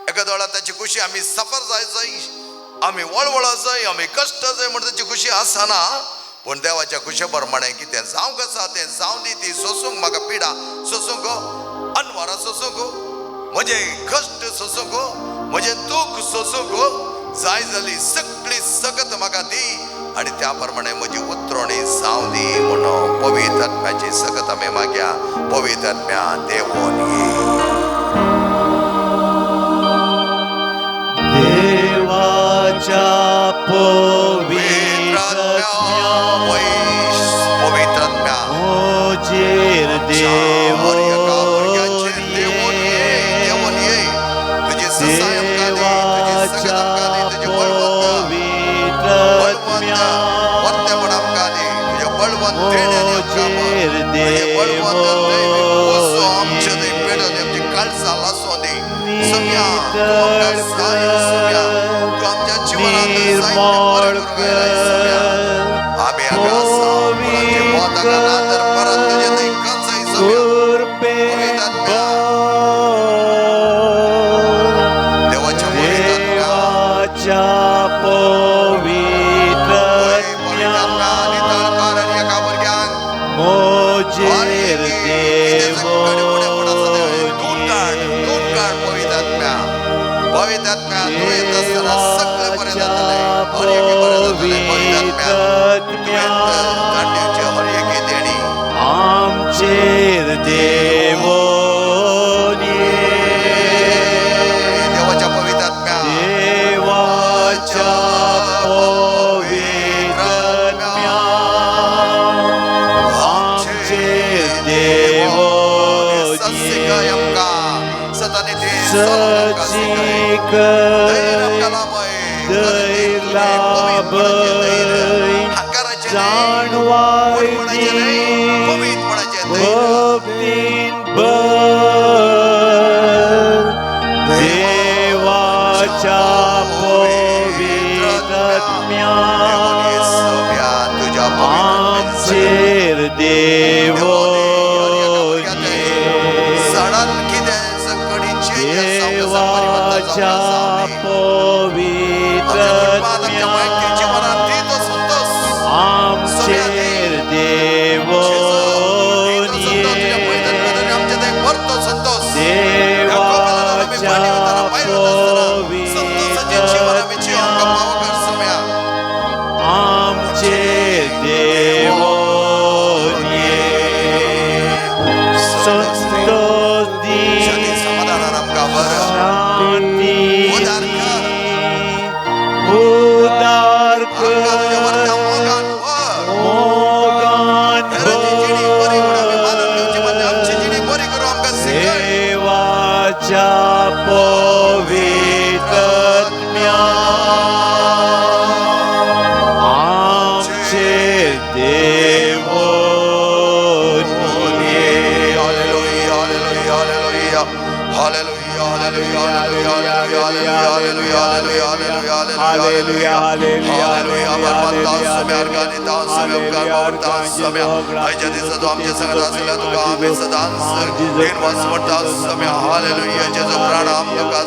एखाद्या वेळा त्याची खुशी आमी सफर जाय आमी वळवळ जाय आमी कश्ट जाय म्हणून त्याची खुशी आसना पण देवाच्या खुशे प्रमाणे कितें जावंक आसा तें जावं दी ती सोसूंक म्हाका पिडा सोसूंक अनवरां सोसूंक म्हजे कश्ट सोसूंक म्हजें दूख सोसूंक जाय जाली सगळी सकत म्हाका दी आनी त्या प्रमाणे म्हजी उतरणी जावं दी म्हणून पवित्र आत्म्याची सकत आमी मागया पवित्र आत्म्या देवोन ये देवाच्या पवित्र पवित्रात्म्या मोजेर देवोन ये देवाच्या पवित्रात्म्या मोजेर आमचेर देवोन देवाच्या पवित्र आत्म्या देवाच्या पवित्र आमचेर देवोन सचिक जाणवाय भक्तीन देवाच्या पवित्र आमचेर देवोन देवाच्या पवित्र आमचेर देवोन देवाच्या आमचेर देवोन संतोष दी शांती उदार देवाच्या पवित्र आमचेर देवोन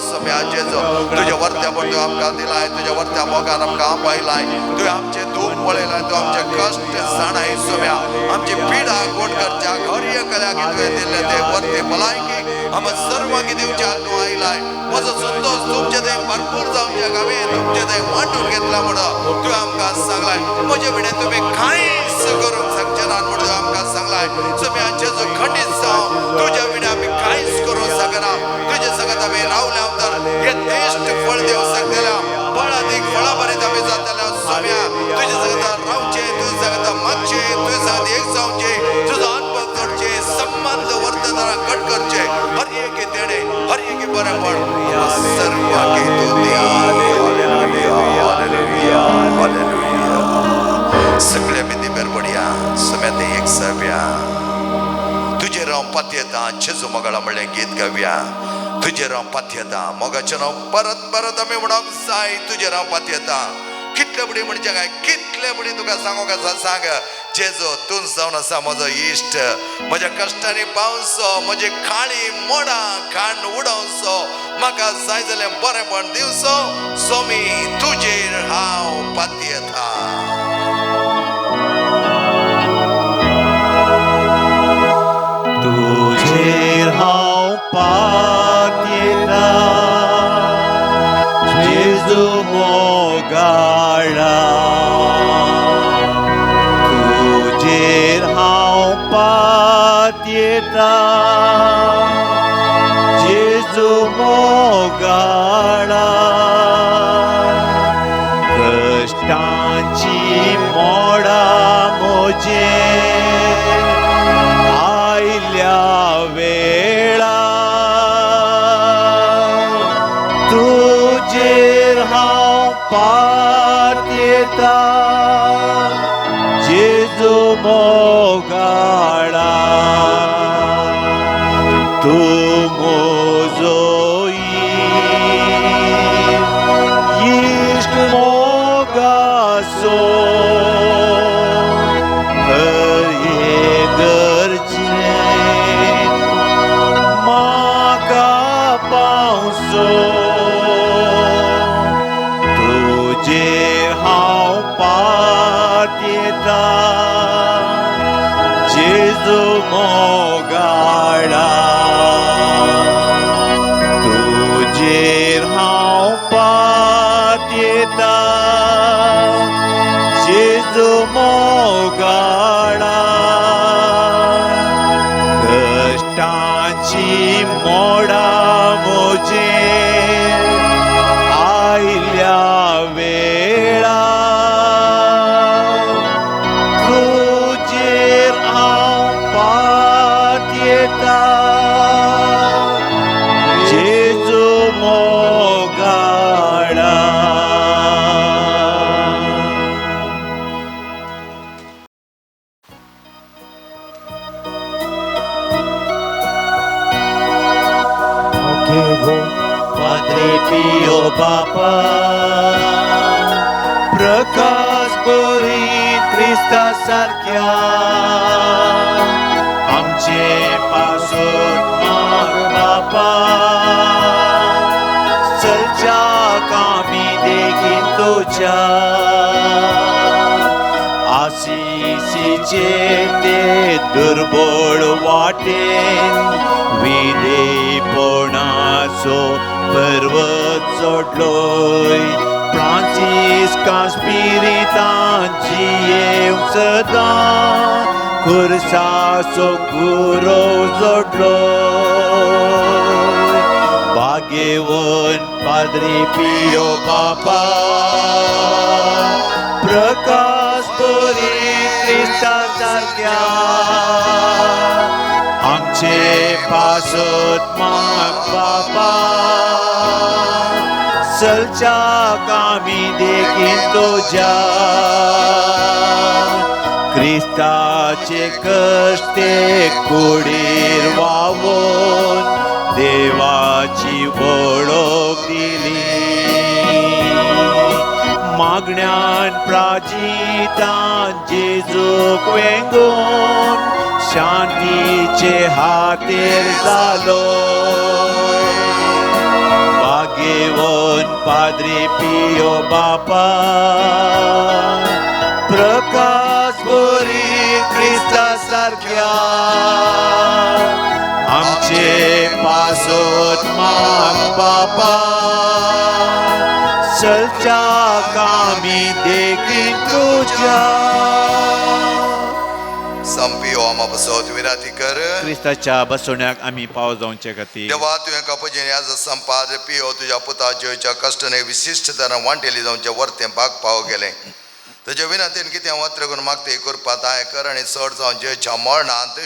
तुझ्या वर्त्या पडतो आमकां दिलाय तुझ्या वर्त्या मोगान आमकां आपयलाय तुवें आमचे दूख पळयलाय तूं आमचे कश्ट जाणाय सोम्या आमची पिडा गोड करच्या घर्य कल्याक तुवें दिल्ले ते वर्ते भलायकी आम सर्वांगी दिवच्या तूं आयलाय म्हजो संतोष तुमचे थंय भरपूर जावच्या गावे तुमचे थंय वांटून घेतला म्हणून तुवें आमकां सांगलाय म्हजे भिडेन तुमी कांयच करूंक शकचे ना म्हणून आमकां सांगलाय सोम्याचे जो खंडीत जावं तुज्या भिडेन आमी कांयच करूंक शकना तुजे सगळ्यात आमी रावल्या तर हे श्रेष्ठ फळ देव सकतल्या फळादीक फळा बरेत आमी जातल्या सोम्या तुजे सगळ्यात रावचे तुजे सगळ्यात मागचे तुजे सगळ्यात एक जावचे तुजो अनुभव करचे संबंध वर्तनां कट करचे हर एक देणे हर एक बरेपण सर्वांगे तूं दी हांव पातयेता जेजू मोगाळा म्हणलें गीत गावया. तुजेर हांव पातयेता मोगाचें नांव परत परत आमी म्हणूंक जाय. तुजेर हांव पातयेता. कितले बडी म्हणजे काय, कितले बडी तुका सांगूंक आसा सांग. जेजू तूं जावन आसा म्हजो इश्ट. म्हज्या कश्टांनी पावसो, म्हजी काळी मोडां खाण उडोवचो, म्हाका जाय जाल्यार बरेंपण दिवचो. सोमी तुजेर हांव पातयेता. तुजेर हांव पातयेता जेजू मोगाळा. तुजेर हांव पातयेता जेजू मोगाळा. कश्टांची मोडां म्हजेर आयल्या वेळा. तुजेर हांव पातयेता जेजू मोगाळा. तूं म्हजो इश्ट मोगाचो. हर गरजेन म्हाका पावसो. तुजेर हांव पातयेता जेजू मोगाळा. तुजेर हांव पातयेता जेजू मोगाळा. कश्टांची मोडां म्हजेर आयल्या वेळा. तुजेर हांव पातयेता जेजू मोगाळा. Padre Pio Papa, प्रकाश बरी क्रिस्ता सारख्या आमचे पासून माग बापा. चलच्या कामी देखील तुझ्या आशिषीचे ते दुर्बळ वाटेन विधेयपणाचो पर्वत चडलोय. फ्रांसिस्का स्पिरितांची येवंक सदां खुर्साचो गुरो जोडलोय. भाग्यवन पाद्री पियो पापा, प्रकाश बरी क्रिस्ता सारख्या आमचे पासत माग बापा. चलच्या कामी देखील तुझ्या क्रिस्ताचे कष्टे कुडीर वावून देवाची वळख दिली. मागण्यान प्राजितान जेजूक वेंगून शांतीचे हातेर जालो. भाग्यवन पाद्री पियो बापा, प्रकाश बरी क्रिस्ता सारख्या आमचे पासत माग बापा. चलच्या कामी देखील तुझ्या संपियो आमा बसोत विनंती कर. क्रिस्ताच्या बसवण्याक आमी पाव जावचे खातीर देवा तुवें कापजेन आज संपाद पियो तुझ्या पुता जेच्या कश्टाने विशिष्ट तरां वांटेली जावचे वर्ते भाग पाव गेले. तुज्या विनंतीन कितें वत्र करून मागता करपा ताय कर आनी चड जावन जेच्या मरणांत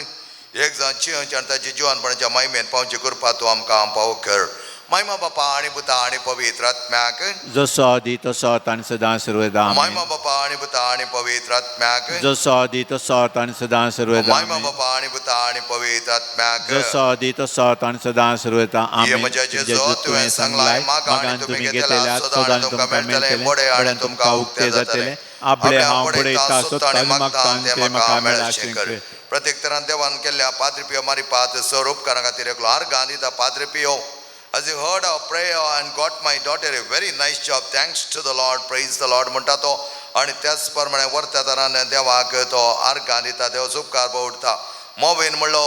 एक जावन चिंच आनी ताची जिवानपणाच्या महिमेन पावचे करपा तूं आमकां पाव कर. महिमा बापा आणि पुता आणि पवित्र आत्म्याक जसो आदी तसो आता आणि सदां सर्वदा आमेन. महिमा बापा आणि पुता आणि पवित्र आत्म्याक जसो आदी तसो आता आणि सदां सर्वदा महिमा आमेन. बापा आणि पुता आणि पवित्र आत्म्याक जसो आदी तसो आता आणि सदां सर्वदा ये आमेन. म्हज्या जेजो तुवें सांगलाय मागान तुम्ही घेतलेल्या सोदान तुमकां मेळटले बडे आणि तुमकां उक्ते जातले आपले हांव पळयता सोदता आणि मागता ते ते म्हाका म्हाका मेळचें मेळचें कर. कर. प्रत्येक तरान देवान केल्ल्या पाद्री पियो मारी पात स्वरूप करा खातीर एकलो आर्गां दिता पाद्री पियो. As you heard our prayer and got my daughter a very nice job, thanks to the Lord, praise the Lord म्हणटा तो. आणि त्याच प्रमाणे वर्त्या तरान देवाक तो आर्गां दिता, देवाचो उपकार पडटा. मोबीन म्हणलो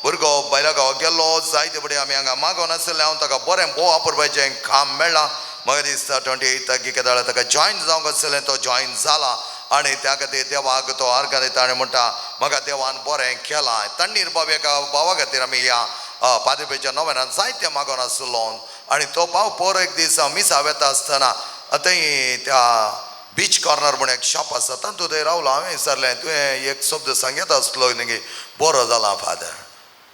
भुरगो बैला गांव गेल्लो जायते बडे आमी हांगा मागोन आसले, हांव ताका बरें भोव वापरपाचें काम मेळ्ळां. म्हाका दिसता 28 तारखेक ताळा ताका जॉयन जावंक आसलें, तो जॉयन जाला आणि त्या खातीर देवाक तो आर्गां दिता आणि म्हणटा म्हाका देवान बरें केलां. तण्णीर बाबेका भावा खातीर आमी ह्या पाद्रीपेच्या नोवेनान जायते मागोन आसलो आणि तो भाव पोर एक दीस मिसा वेता आसतना थंय त्या बीच कॉर्नर म्हण एक शॉप आसा तातूंत थंय रावलो. हांवें विचारलें तुवें एक शब्द सांगीत आसलो न्ही, बरो जाला फादर,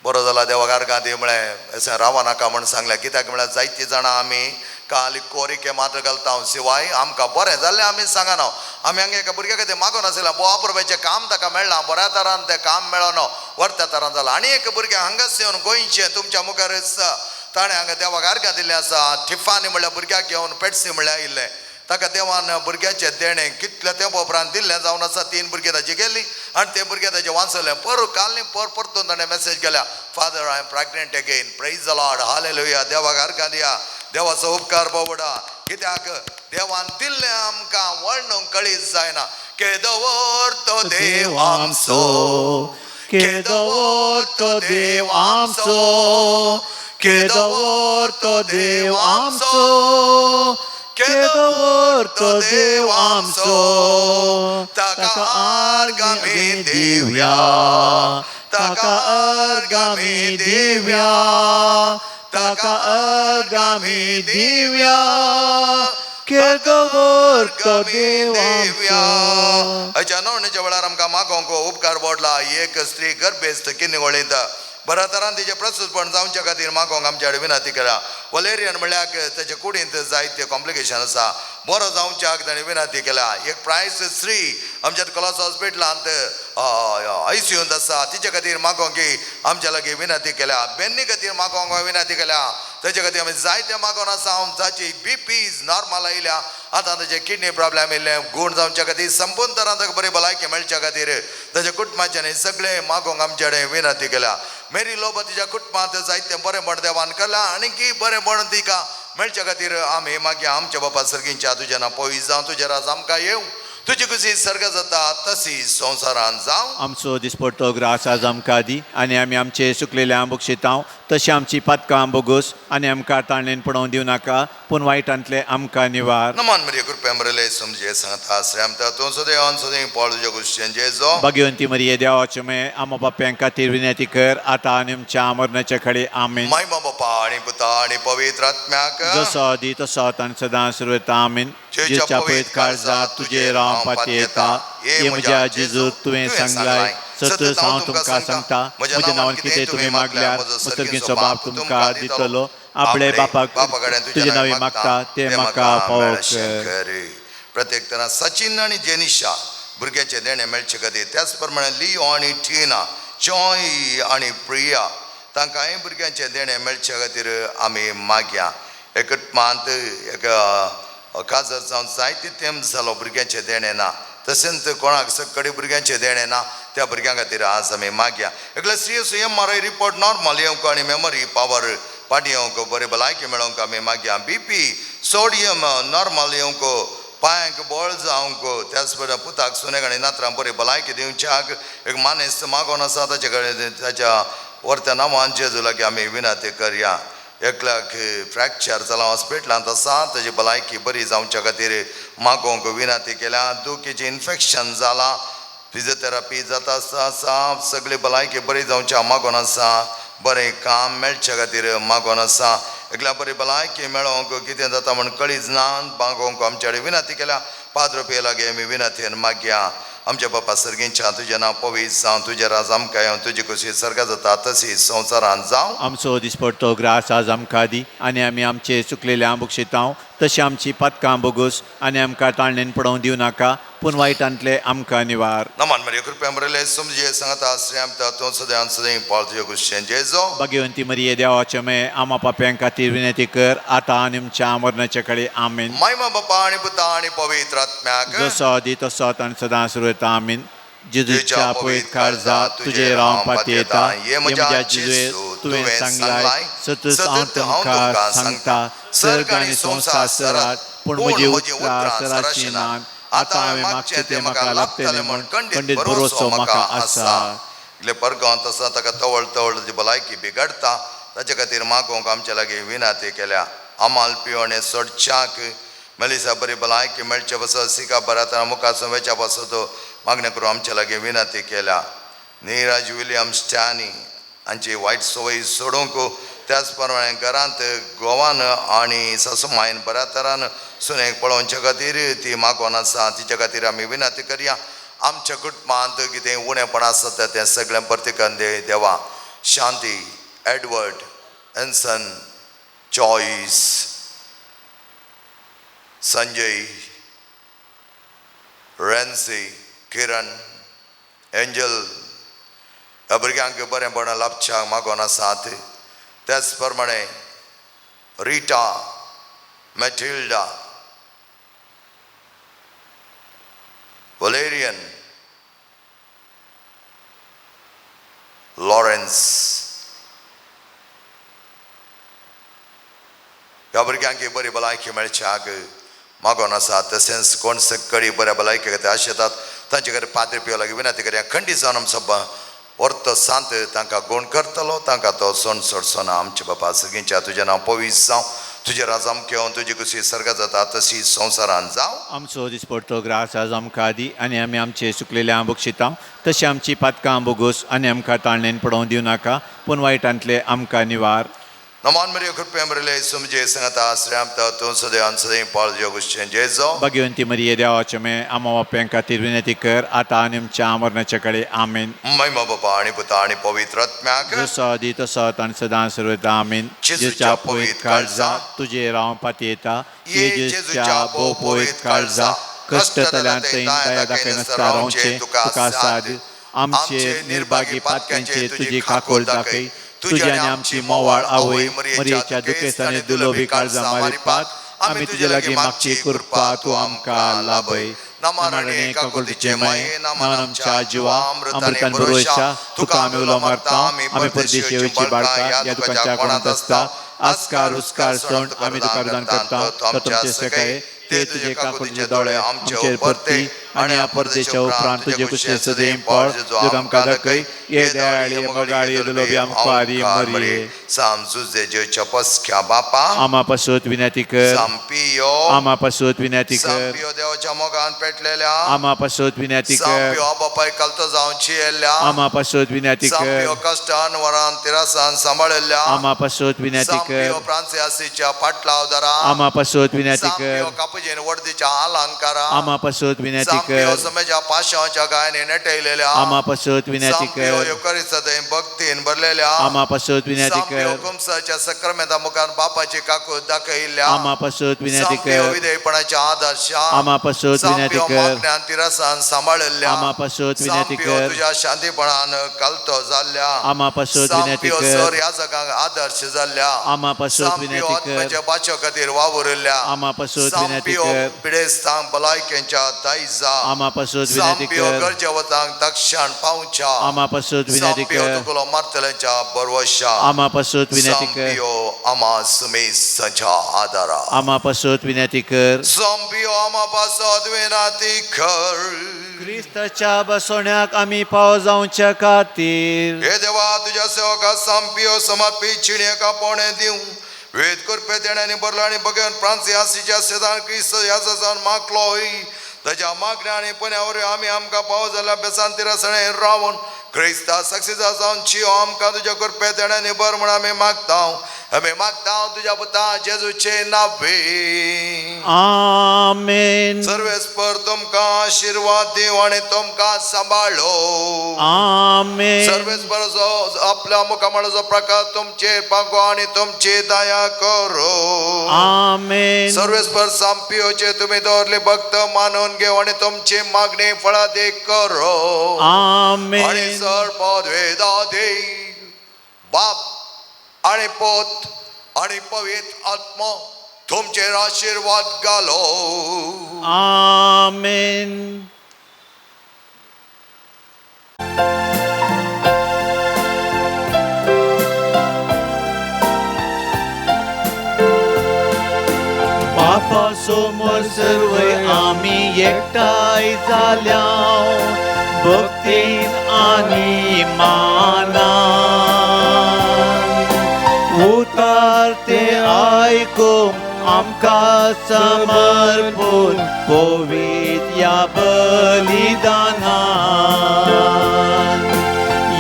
बरो जाला देवाक आर्गां दी म्हळें रावा नाका म्हण सांगलें. कित्याक म्हळ्यार जायतीं जाणां आमी काल कोरिके मात्र घालता शिवाय आमकां बरें जाल्लें आमी सांगना. आमी हांगा एका भुरग्या खातीर मागोन आसलें, बोवा वापरपाचें काम ताका मेळ्ळां, बऱ्या तरान तें काम मेळोना, वर्त्या तरान जालां. आनी एक भुरगें हांगाच येवन गोंयचें तुमच्या मुखार ताणें हांगा देवाक आर्गां दिल्लें आसा. टिफानी म्हणल्यार भुरग्याक घेवन पेट्सी म्हणल्यार आयिल्लें, ताका देवान भुरग्याचें देणें कितल्या तेंप उपरांत दिल्लें जावन आसा. 3 भुरगीं ताची गेल्लीं आनी ते भुरगें ताचें वाचलें. काल न्ही परतून ताणें मेसेज केल्या, father I am pregnant again, praise the Lord, hallelujah, देवाक आर्गां दिया, देवाचो उपकार पवडा. कित्याक देवान दिल्लें आमकां वर्णूंक कळीत जायना. केदोवर तो देव आमचो, केदोवर तो देव आमचो, केदोवर तो देव आमचो, केदोवर तो देव आमचो. ताका आर्गां आमी दिवया, ताका आर्गां आमी दिवया, ताका आर्गां आमी दिवया, केदोवर तो देव आमचो. हाच्या नोंदणीच्या वेळार आमकां मागोवंक उपकार पडला. एक स्त्री गर्भेस्त किन्नी वळीत बऱ्या तरान तिचें प्रस्तुतपण जावच्या खातीर मागोवंक आमचे कडेन विनंती केला. वलेरियन म्हणल्यार ताचे कुडींत जायते कॉम्प्लिकेशन आसा, बरो जावच्याक ताणें विनंती केला. एक प्रायस स्त्री आमच्या कॉलास हॉस्पिटलांत ICUंत आसा, तिचे खातीर मागोवंक आमच्या लागीं विनंती केल्या. बेन्नी खातीर मागोवंक विनंती केल्या, ताचे खातीर आमी जायते मागोन आसा. जाची BP नॉर्मल आयल्या, आतां ताचे किडनी प्रॉब्लेम येयल्ले, गूण जावच्या खातीर संपूर्ण तरान ताका बरी भलायकी मेळच्या खातीर ताच्या कुटुंबाच्यानी सगळे मागोवंक आमचे कडेन विनंती केल्या. मेरी लोब तिच्या कुटुंबांत जायते बरेंपण देवान केलां आनी बरेंपण तिका मेळच्या खातीर आमी मागया. आमच्या बापा सर्गींच्या तुजें नांव पवित्र जावं, तुजें राज आमकां येवं, तुजी खुशी सर्ग जाता तशी संवसारांत जावं. आमचो दिसपडटो ग्रास आज आमकां दी आनी आमी आमचे सुकलेल्या बोगशितांव तशी आमची पातकां बोगूस आनी आमकां ताणेन पडोवंक दिवं नाका, पूण वायटांतले आमकां निवार. नमान मरिये कृपया मरले समजे सांगता श्रेमता तूं सदैव सदैव पॉळ तुज्या गोश्टीन जेजो भगवंती मरिये देवाचे मे आमो बाप्यां खातीर विनंती कर, आतां आनी आमच्या मरणाचे खडे आमेन. महिमा बापा आणि पुता आणि पवित्र आत्म्याक जसो आदी तसो आतां आनी सदां सर्वता आमेन. जेच्या पळयत काळजात तुजे रावपाती येता, ये म्हज्या जेजू तुवें सांगलाय, सतत हांव तुमकां सांगता, म्हज्या नांवान कितें तुमी मागल्यार सर्गीचो बाप तुमकां दितलो. आपले बापाक तुजे नांवे मागता ते म्हाका फावो कर. प्रत्येक तरां सचिन आणि जेनिशा भुरग्याचे देणे मेळचे खातीर, त्याच प्रमाणे लिओ आणि टिना, जॉय आणि प्रिया तांकांय भुरग्यांचे देणे मेळचे खातीर आमी मागया. एकटमांत एक काजर जावन जायते तेंप जालो भुरग्यांचे देणे ना, तशेंच कोणाक सकडी भुरग्यांचे देणे ना, त्या भुरग्यां खातीर आज आमी मागया. एकलो सिरियस MRI रिपोर्ट नॉर्मल येवंक आनी मेमरी पावर पाटी येवंक, बरी भलायकी मेळोवंक आमी मागया. BP सोडियम नॉर्मल येवंक, पांयांक बळ जावंक, त्याच बरोबर पुताक सुनेक आनी नात्रांक बरी भलायकी दिवच्याक एक मानेस्त मागोन आसा, ताचे कडेन ताच्या वर्त्या नांवान जेजू लागीं आमी विनंती करया. एकल्याक फ्रॅक्चर जालां हॉस्पिटलांत आसा, ताची भलायकी बरी जावच्या खातीर मागोवंक विनंती केल्या. दुखीचें इन्फेक्शन जालां, फिजिओथेरपी जाता आसा, सगळी भलायकी बरी जावच्या मागोन आसा, बरें काम मेळच्या खातीर मागोन आसा. एकल्या बरी भलायकी मेळोवंक कितें जाता म्हण कळीच ना, मागोवंक आमचे कडेन विनंती केल्या. पाद्र पे लागीं आमी विनंतीन मागया. आमच्या बापा सर्गेंच्या तुझें नांव पवित्र जावं, तुजें राज आमकां येवं, तुजी कशी सर्गात जाता तशी संवसारांत जावं. आमचो दिसपडटो ग्रास आज आमकां दी आनी आमी आमचे चुकलेले आंबुकशितांव तशी आमची पातकां बोगूस आनी आमकां ताळणेन पडोवंक दिवं नाका पूण वायटांतले आमकां निवार. नमान मरिया कृपया बरयले समजे सांगता आश्रय तूं सदां सदां पाळ तुज्या कुशें जेजो. भगवंती मरिये देवाचे मे आमा पाप्यां खातीर विनंती कर आतां आनी आमच्या मरणाचे कडेन आमीन. महिमा बापा आनी पुता आनी पवित्र आत्म्याक जसो आदी तसो आनी सदां सुरू येता आमीन. जेजूच्या पवित्र काळजात तुजे रावपात येता ये म्हज्या जेजुये तुवें सांगलाय सतत हांव तुमकां सांगता सर्ग आनी संवसार सरात पूण म्हजी उतरां सराची नात. आतां हांवें मागचें तें म्हाका लाभतलें म्हूण खंडीत भरोसो म्हाका आसा. इतले परगांव तसा ताका तवळ तवळ ताची भलायकी बिगडटा ताचे खातीर मागोवंक आमचे लागीं विनंती केल्या. आमाल पिवणे सोडच्याक मेलिसा बरी भलायकी मेळचे पासत सिका बरातना मुखार वेच्या पासत मागणी करून आमचे लागीं विनंती केल्या. नीरज विलियम स्टॅनी हांची वायट संवय सोडूंक त्याच प्रमाणे घरांत गोवान आनी सासूमायन बऱ्या तरान सुनेक पळोवचे खातीर ती मागोवन आसा. तिच्या खातीर आमी विनंती करया. आमच्या कुटुंबांत कितें उणेपण आसा तें सगळें प्रतिकन देवा. शांती, एडवर्ड, एन्सन, चॉयस, संजय, रेन्सी, किरण, एंजल ह्या भुरग्यांक बरेंपण लाभच्या मागोवन आसात. त्याच प्रमाणे रिटा, मॅटिल्डा, वलेरियन, लॉरेन्स ह्या भुरग्यांक बरी भलायकी मेळच्याक मागोवन आसा. तशेंच कोण सकळी बऱ्या भलायकी खातीर आशेतात तांचे खातीर पाद्री पिवो लागीं विनंती करया. खंडीत जावन आमचो वर्त सांत तांकां गूण करतलो तांकां तो सण सोडचो ना. आमचे बापा सगळींच्या तुजें नांव पवित्र जावं, तुजें राज आमकां येवं, तुजी कशी सर्गात जाता तशी संवसारांत जावं. आमचो दिसपडटो ग्रास आज आमकां दी आनी आमी आमचे चुकलेले आंबुकशितांव तशी आमची पातकां बोगूस आनी आमकां ताळणेन पडोवंक दिवं नाका पूण वायटांतले आमकां निवार. नमान मरिया कृपया बरयले समजे सांगता आश्रय तूं सदैव सदैव पाळ तुज्या कुशें जेजो. भगवंती मरिये देवाचे मे आमा बाप्यां खातीर विनंती कर आतां आनी आमच्या मरणाचे कडेन आमीन. महिमा बापा आनी पुता आनी पवित्र आत्म्याक जसो आदी तसो आनी सदां सुरू येता आमीन. जेजूच्या पवित्र काळजात तुजे रावपात येता ये जेजूच्या भोव पवित्र काळजा कश्टतल्यांत दया दाखयनासता रावचें तुका साद. आमचे निर्भागी पातक्यांचे तुजी खाकोल दाखय. तुजी आनी आमची मोवाळ आवय मरियेच्या दुखेसांनी दुलोभी काळजा मारिपात आमी तुजे लागीं मागची कृपा तूं आमकां लाभय. नामारणे काकुलतीचे माये नामान आमच्या जिवा अमृतान बरोयशा तुका आमी उलो मारता. आमी परदेशी येवची बाळकां ह्या दुकांच्या कोणांत आसता. आस्कार उस्कार सोंड आमी तुका विधान करता तो तुमचे सकाळी ते तुजे काकुलतीचे दोळे आमचेर परती आनी ह्या परदेशा उपरांत तुजे कुशें सदैव पळ तुका आमकां दाखय. ये दयाळी मोगाळी दुलोभी आमकां मरिये. सामजुजे जेच्या पस्क्या बापा आमा पासूत विनंती कर. सांपियो आमा पासूत विनंती कर. सांपियो देवाच्या मोगान पेटलेल्या आमा पासूत विनंती कर. सांपियो बापाय कालतो जावची येयल्या आमा पासूत विनंती कर. सांपियो कष्टान वरान तिरासान सांबाळल्या आमा पासूत विनंती कर. सांपियो फ्रांसियासीच्या पाटलाव दरा आमा पासूत विनंती सांपियो कर. कापुजेन वर्दीच्या अलंकारा आमा पासूत विनंती सांपियो कर. समजा पाशांच्या गायने नटयलेल्या आमा पासूत विनंती सांपियो कर. युकरिस्तान भक्तीन भरलेल्या आमा पासूत विनंती सांपियो कर. कुमसाच्या सक्रमेंता मुखार बापाची काकूत दाखयल्या आमा पासूत विनंती सांपियो कर. विधेयपणाच्या आदर्शा आमा पासूत विनंती सांपियो कर. मागण्यान तिरासान सांबाळल्या आमा पासूत विनंती सांपियो कर. तुझ्या शांतीपणान कालतो जाल्ल्या आमा पासूत विनंती सांपियो कर. सर ह्या जगांक आदर्श जाल्ल्या आमा पासूत सांपियो विनंती कर. आत्म्याच्या बाच्यो खातीर वावुरल्या आमा पासूत विनंती सांपियो कर. पिडेस्तांक भलायकेच्या दायजा आमा पासूत विनंती सांपियो कर. गरजेवतांक तक्षण पावच्या आमा पासूत विनंती सांपियो कर. तुकुलो मारतल्यांच्या बरवशा आमा पासूत विनंती कर. सांपियो आमा समेसाच्या आदारा आमा पासूत विनंती कर. सांपियो आमा पासत विनंती कर. क्रिस्ताच्या बसवण्याक आमी पाव जावच्या खातीर हे देवा तुझ्या सेवका सांपियो समर्पित चिणयेका पोणे दिवं वेद करपे तेण्याने बरला आणि बघेन फ्रांसियासीच्या सेदान क्रिस्त ह्या जावन मागलोय ताच्या मागण्या आनी पुण्यावर आमी आमकां पाव जाल्या बेसान तिरासणे रावून क्रिस्ता सक्सेस जावन चियो आमकां तुज्या करपे तेण्याने बर म्हण आमी मागता. आम्ही मागता तुझ्या पुता जेजूचे नावे. आमेन. सर्वेस्पर तुमका आशीर्वाद देव आणि तुमका सांभाळो. आमेन. सर्वेस्पर जो आपल्या मुखामळाचो प्रकाश तुमचे पागो आणि तुमची दया करो. आमेन. सर्वेस्पर सांपियोचे तुम्ही दौरले भक्त मानून घेऊ आणि तुमची मागणी फळादे करो. आमेन. आणि सर पदवेदा दे बाप आणि पोत आणि पवित्र आत्मा तुमचे आशीर्वाद घालो. आमेन. बापा समोर सर्व आम्ही एकटाय झाल्या भक्तीन आणि मानान उतारते ऐकून आमका समर्पण पवित्र या बलिदानान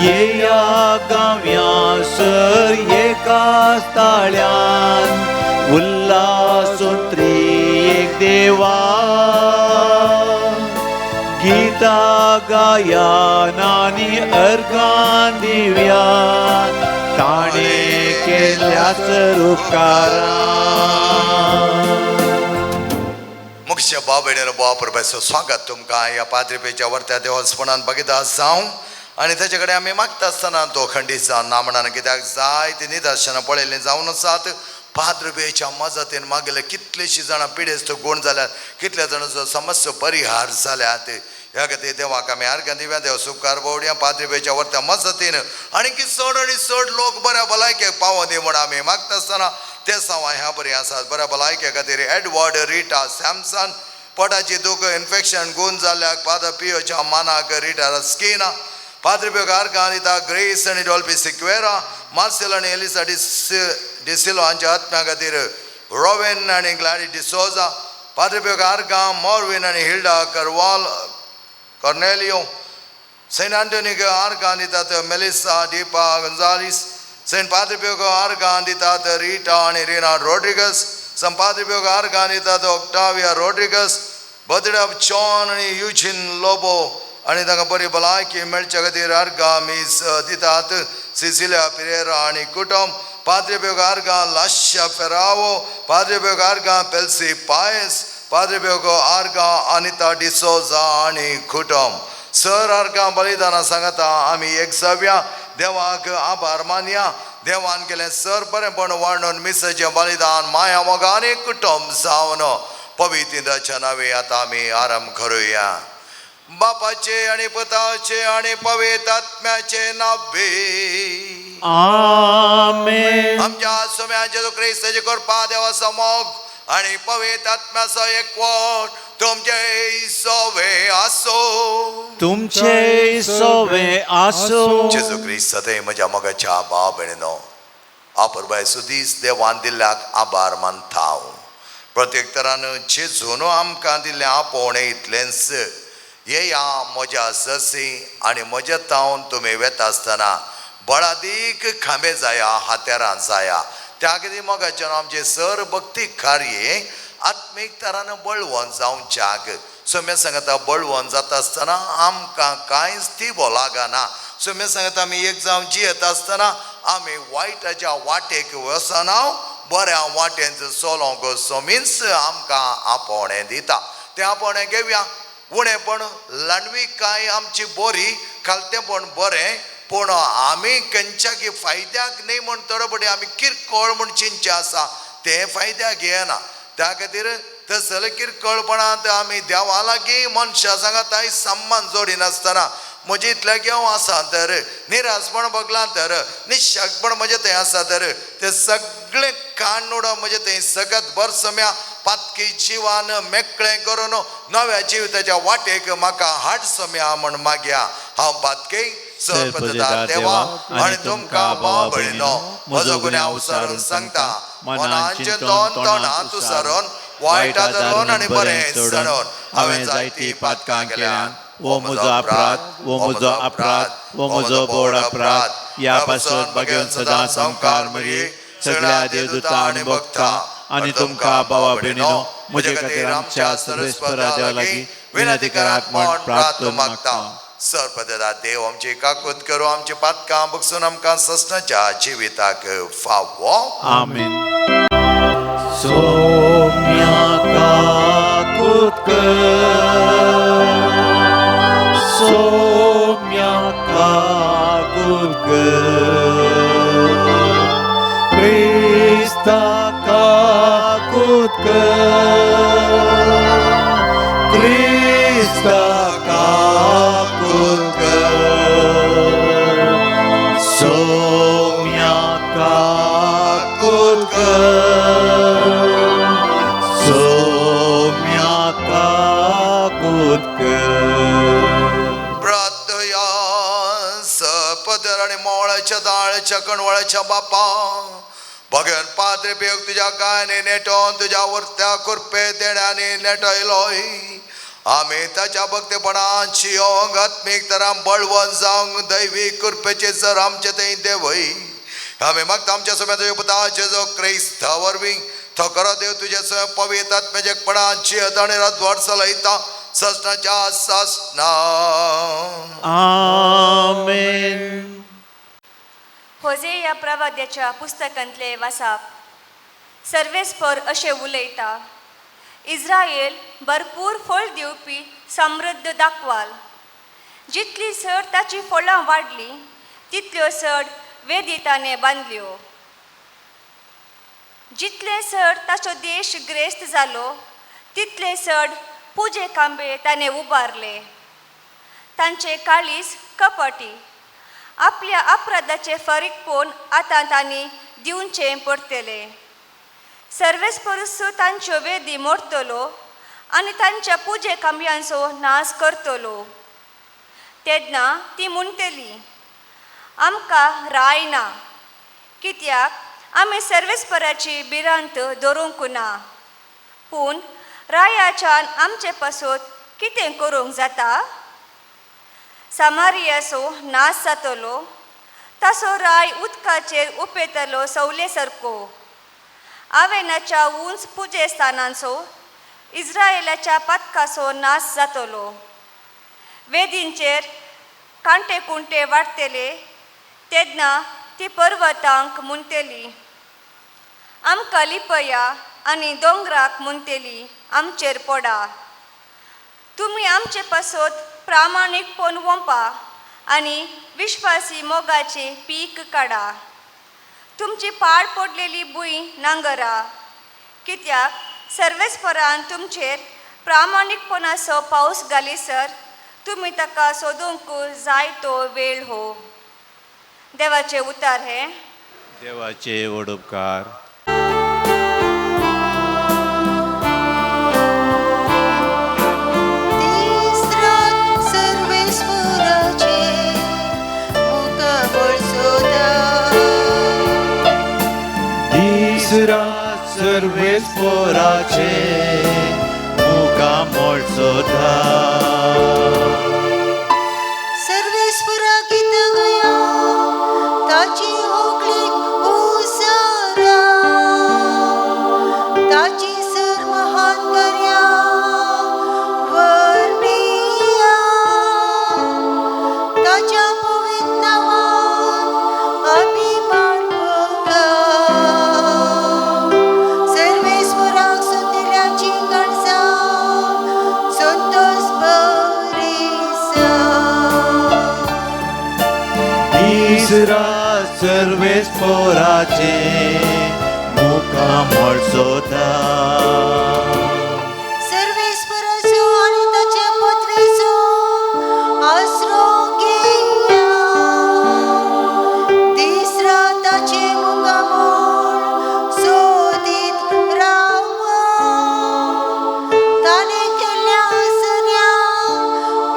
येया गाव्यासर एकाच ताळ्यान उल्हासून त्रिएक देवा गीता गायन आणि अर्गान दिव्या ताणे केल्यास उपकारा. मुख्य बाबेने बापरबाईचं स्वागत तुमका या पात्रिपेच्या वरत्या देवस्थानात बघिता जाऊं आणि त्याच्याकडे आम्ही मागता असताना तो खंडीचा नामणान कित्याक जाय ते निदर्शनां पळयल्लीं जावन आसात. पाद्रपेच्या मजतीन मागले कितलेशी जाणां पिडेस्त गुण जाल्यात, कितल्या जाणांचो समस्या परिहार जाल्यात. ह्या खातीर देवाक आमी आर्गां दिव्या देव सुकार बोवड्या पाद्रपेच्या वरत्या मजतीन आनी की चड आनी चड लोक बऱ्या भलायकेक पावो दी म्हण आमी मागता आसतना ते सांवां ह्या बरी आसात. बऱ्या भलायके खातीर एडवर्ड रिटा सॅमसन पोटाची दुख इन्फेक्शन गुण जाल्ल्याक पाद पियोच्या मानाक रिटा स्किना पाद्रपेक आर्गां दिता ग्रेस आनी डॉल्फी सिक्वेरा मार्सेल आनी एलिसा डिसिलो हांच्या आत्म्या खातीर रोवेन आनी ग्लॅडी डिसोजा पाद्रपेक आर्गां मॉर्विन आनी हिल्डा करवाल कॉर्नेलियो सेंट आंटोनीक आर्गां दितात मेलिसा डिपा गंजालिस सेंट पाद्रपेक आर्गां दितात रिटा आनी रिना रोड्रिगस संत पाद्रपेक आर्गां दितात Octavia Rodrigues birthday of John आनी युजिन लोबो आनी तांकां बरी भलायकी मेळच्या खातीर आर्गां मीस दितात सिसिलिया पिरेरा आनी कुटुंब पाद्रपेक आर्गां लाश्या फेरावो पाद्रपेक आर्गां पेल्सी पायस पाद्रपेक आर्गां अनिता डिसोजा आनी कुटुंब सर आर्गां बलिदानां सांगता आमी एक जावया देवाक आभार मानया. देवान केलें सर बरेंपण वाडून मिसेचें बलिदान माया मोगा आनी कुटुंब जावन पवित्राच्या नावे आतां आमी आरंभ करुया. बापाचे आणि पुताचे आणि पवित्र आत्म्याचे नावे. आमेन. आमच्या सोम्या जेजू ख्रिस्ताची कृपा देवाचो मोग आणि पवित्र आत्म्याचो एकवट तुमचे सोवे आसो. तुमचे सोवे आसो. जेजू ख्रिस्त ते म्हज्या मोगाच्या भाव भयणीनो आपुरबाय सुदीस देवान दिल्ल्याक आभार मानता हांव. प्रत्येक तरान जेजून आमकां दिल्लें आपोवणें इतलेंच येया म्हज्या ससी आनी म्हज्या तावन तुमी वेता आसतना बळादीक खांबे जाया हात्यारां जाया. त्या खातीर मोगाच्यान आमचे सर भक्ती कार्ये आत्मीक तरान बळवंत जावच्याक सोम्या सांगता बळवंत जाता आसतना आमकां कांयच तिबो लागना. सोम्या सांगता आमी एक जावन जियेता आसतना आमी वायटाच्या वाटेक वसना बऱ्या वाटेन चलोंक सोमीच आमकां आपोवणें दिता. तें आपोवणें घेवया. उणेपण लांडवी कांय आमची बरी खालतेपण बरें पूण आमी खंयच्याकी फायद्याक न्ही म्हण तडपडी आमी किरकोळ म्हण चिंतचे आसा तें फायद्याक घेयना. त्या खातीर तसले किरकोळपणांत आमी देवा लागीं मनशां सांगाताय सम्मान जोडिनासतना म्हजे इतल्या घेवं आसा तर निरासपण बगलां तर निशाकपण म्हजें थंय आसा तर तें सगळें काडून म्हजें थंय सगळ्यात बर सम्या पातकी जिवान मेकळें करून नव्या जिविताच्या वाटेक म्हाका हाड सम्या म्हण मागया. हांव पातके सरपददार देवा आनी तुमकां भाव भयणीनो म्हजो गुन्यांव उसारून सांगता. मनांचें तोंडांत उसारून वायटा धरून आनी बरें सडून हांवें जायती पातकां केल्यात. वो म्हजो अपराध, वो म्हजो अपराध, वो म्हजो बोड अपराध. या पासून बगेवन सदां संवकार मरी सगळ्या देवदूता आणि भक्ता आणि तुमका भावा भयणीनो म्हजे खातीर आमच्या सर्वेस्पराच्या लागीं विनंती करात म्हण प्रार्थना मागता. सर्पदेदा देव आमची काकूत करू आमची पातकां बगसून आमकां ससनाच्या जिविताक फावो. आमीन. सौम्या काकूत कर, सौम्या काकूत कर, क्रिस्ता काकूत कर, क्रिस्ता काकूत कर, सौम्या काकूत कर, सौम्या काकूत कर. प्रार्थया सपदर आणि मोळाच्या दाळच्या कणवळाच्या बापा भगवान पाद्रे पेग तुझ्या गायने नेटोन तुझ्या वरत्या कुरपे देण्याने नेटयलोय. आम्ही त्याच्या भक्तीपणाची ओंग आत्मिक तरां बळवंत जावंक दैवीक कुरपेचे जर आमचे थंय देवय. आम्ही मागता आमच्या समेत पुताचे जो क्रिस्त वरवीं तो करो देव तुझे स्वयं पवित्र आत्मेजकपणाची आणि रातभर चलयता ससनाच्या ससना. आमेन. होसेया प्रवाद्याच्या पुस्तकांतले वाचप. सर्वेस्पर अशें उलयता, इस्रायल भरपूर फळ दिवपी समृद्ध दाखवाल. जितली चड ताची फळां वाडली तितल्यो चड वेदी ताणें बांदल्यो. जितले चड ताचो देश ग्रेस्त जालो तितले चड पुजे खांबे ताणें उबारले. तांचे काळीज कपटी, आपल्या अपराधाचे फरीक पोवन आतां तांणी दिवचें पडटलें. सर्वेस्परसो तांच्यो वेदी मोडटलो आनी तांच्या पुजे खांब्यांचो नाश करतलो. तेन्ना ती म्हणटली, आमकां राय ना, कित्याक आमी सर्वेस्पराची भिरांत धरूंक ना. पूण रायाच्यान आमचे पासत कितें करूंक जाता? सामारियाचो नाश जातलो, ताचो राय उदकाचेर उपेतलो सवले सारको. आवेनाच्या उंच पुजे स्थानांचो इस्रायेलाच्या पथकाचो नाश जातलो. वेदींचेर कांटे कुंटे वाडटले तेन्ना ती पर्वतांक म्हणटली, आमकां लिपया, आनी दोंगराक म्हणटली, आमचेर पडा. तुमी आमचे पासत प्रामाणीकपण वंपा आनी विश्वासी मोगाचे पीक काडा. तुमची पाड पडलेली भुंय नांगरा, कित्याक सर्वेस्परान तुमचेर प्रामाणीकपणाचो पावस घालीसर तुमी ताका सोदूंक जाय तो वेळ हो. देवाचे उतार हे. देवाचे वडोपकार. सर्वेस्पराचे मुखामोळ सोदा. सर्वेस्परा गीत गया ताची होकलीक ओसारा, ताची सर महान कर्या वर्णिया, ताच्या पवित्र नावान अभिमान भोगा. सर्वेस्पराक सुंदराची गणसा संतोष भरिसा. तिसरा सर्वेस्पराचे मुखामोळ सोदा. सर्वेस्पराचो आनी ताचे पदवेचो आसरो घेया. तिसरा ताचे मुखामोळ सोदीत रावा. ताणें केल्ल्या आसऱ्या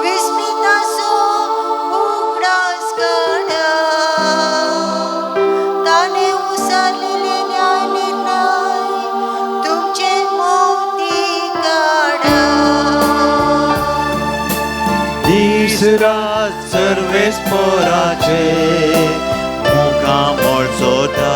विस्मिताचो उगडास काडा. ताणें उसारलेले न्याय निर्णय तुमचे मोती काडा. तिसरा सर्वेस्पराचे मुखामोळ सोदा.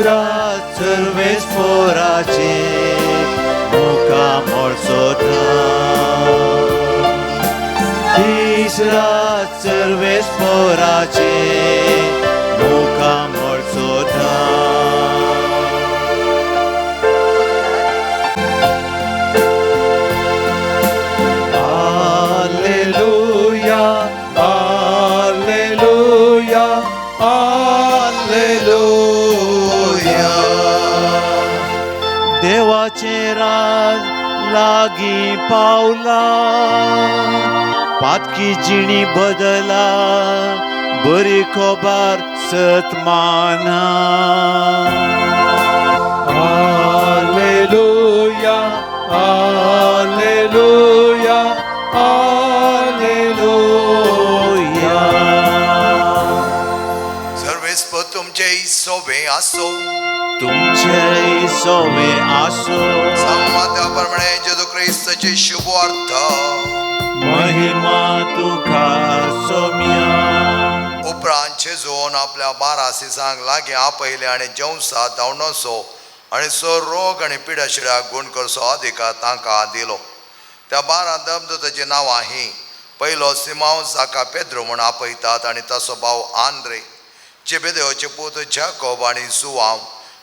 रात सर्वेस्पोराचे मुखामोळ सोधा दीस रात सर्वेस्पोराचे मुखामोळ सोधा Alleluia, Alleluia, Alleluia. देवाचे राज लागी पावला पातकी जिणी बदला बरी खोबार सतमाना Alleluia, Alleluia, Alleluia. सर्वेस्प तुमचे सोबे असो तुमचे सोवे आसो संवादाप्रमाणे जेजू ख्रिस्ताचे शुभ अर्थ महिमा तुका सोम्या उपरांत जेजून आपल्या 12 शिसांक लागीं आपयले आनी जेवसा धांवणोसो आनी रोग आनी पिड्या शिड्याक गुण करचो अधिकार तांकां दिलो. त्या 12 देवदूतांची नांवां ही पयलो सिमांव जाका पेद्रो म्हूण आपयतात आनी ताचो भाव आंद्रे, जेबेदेवाचे पूत जाकोब आनी जुआंव,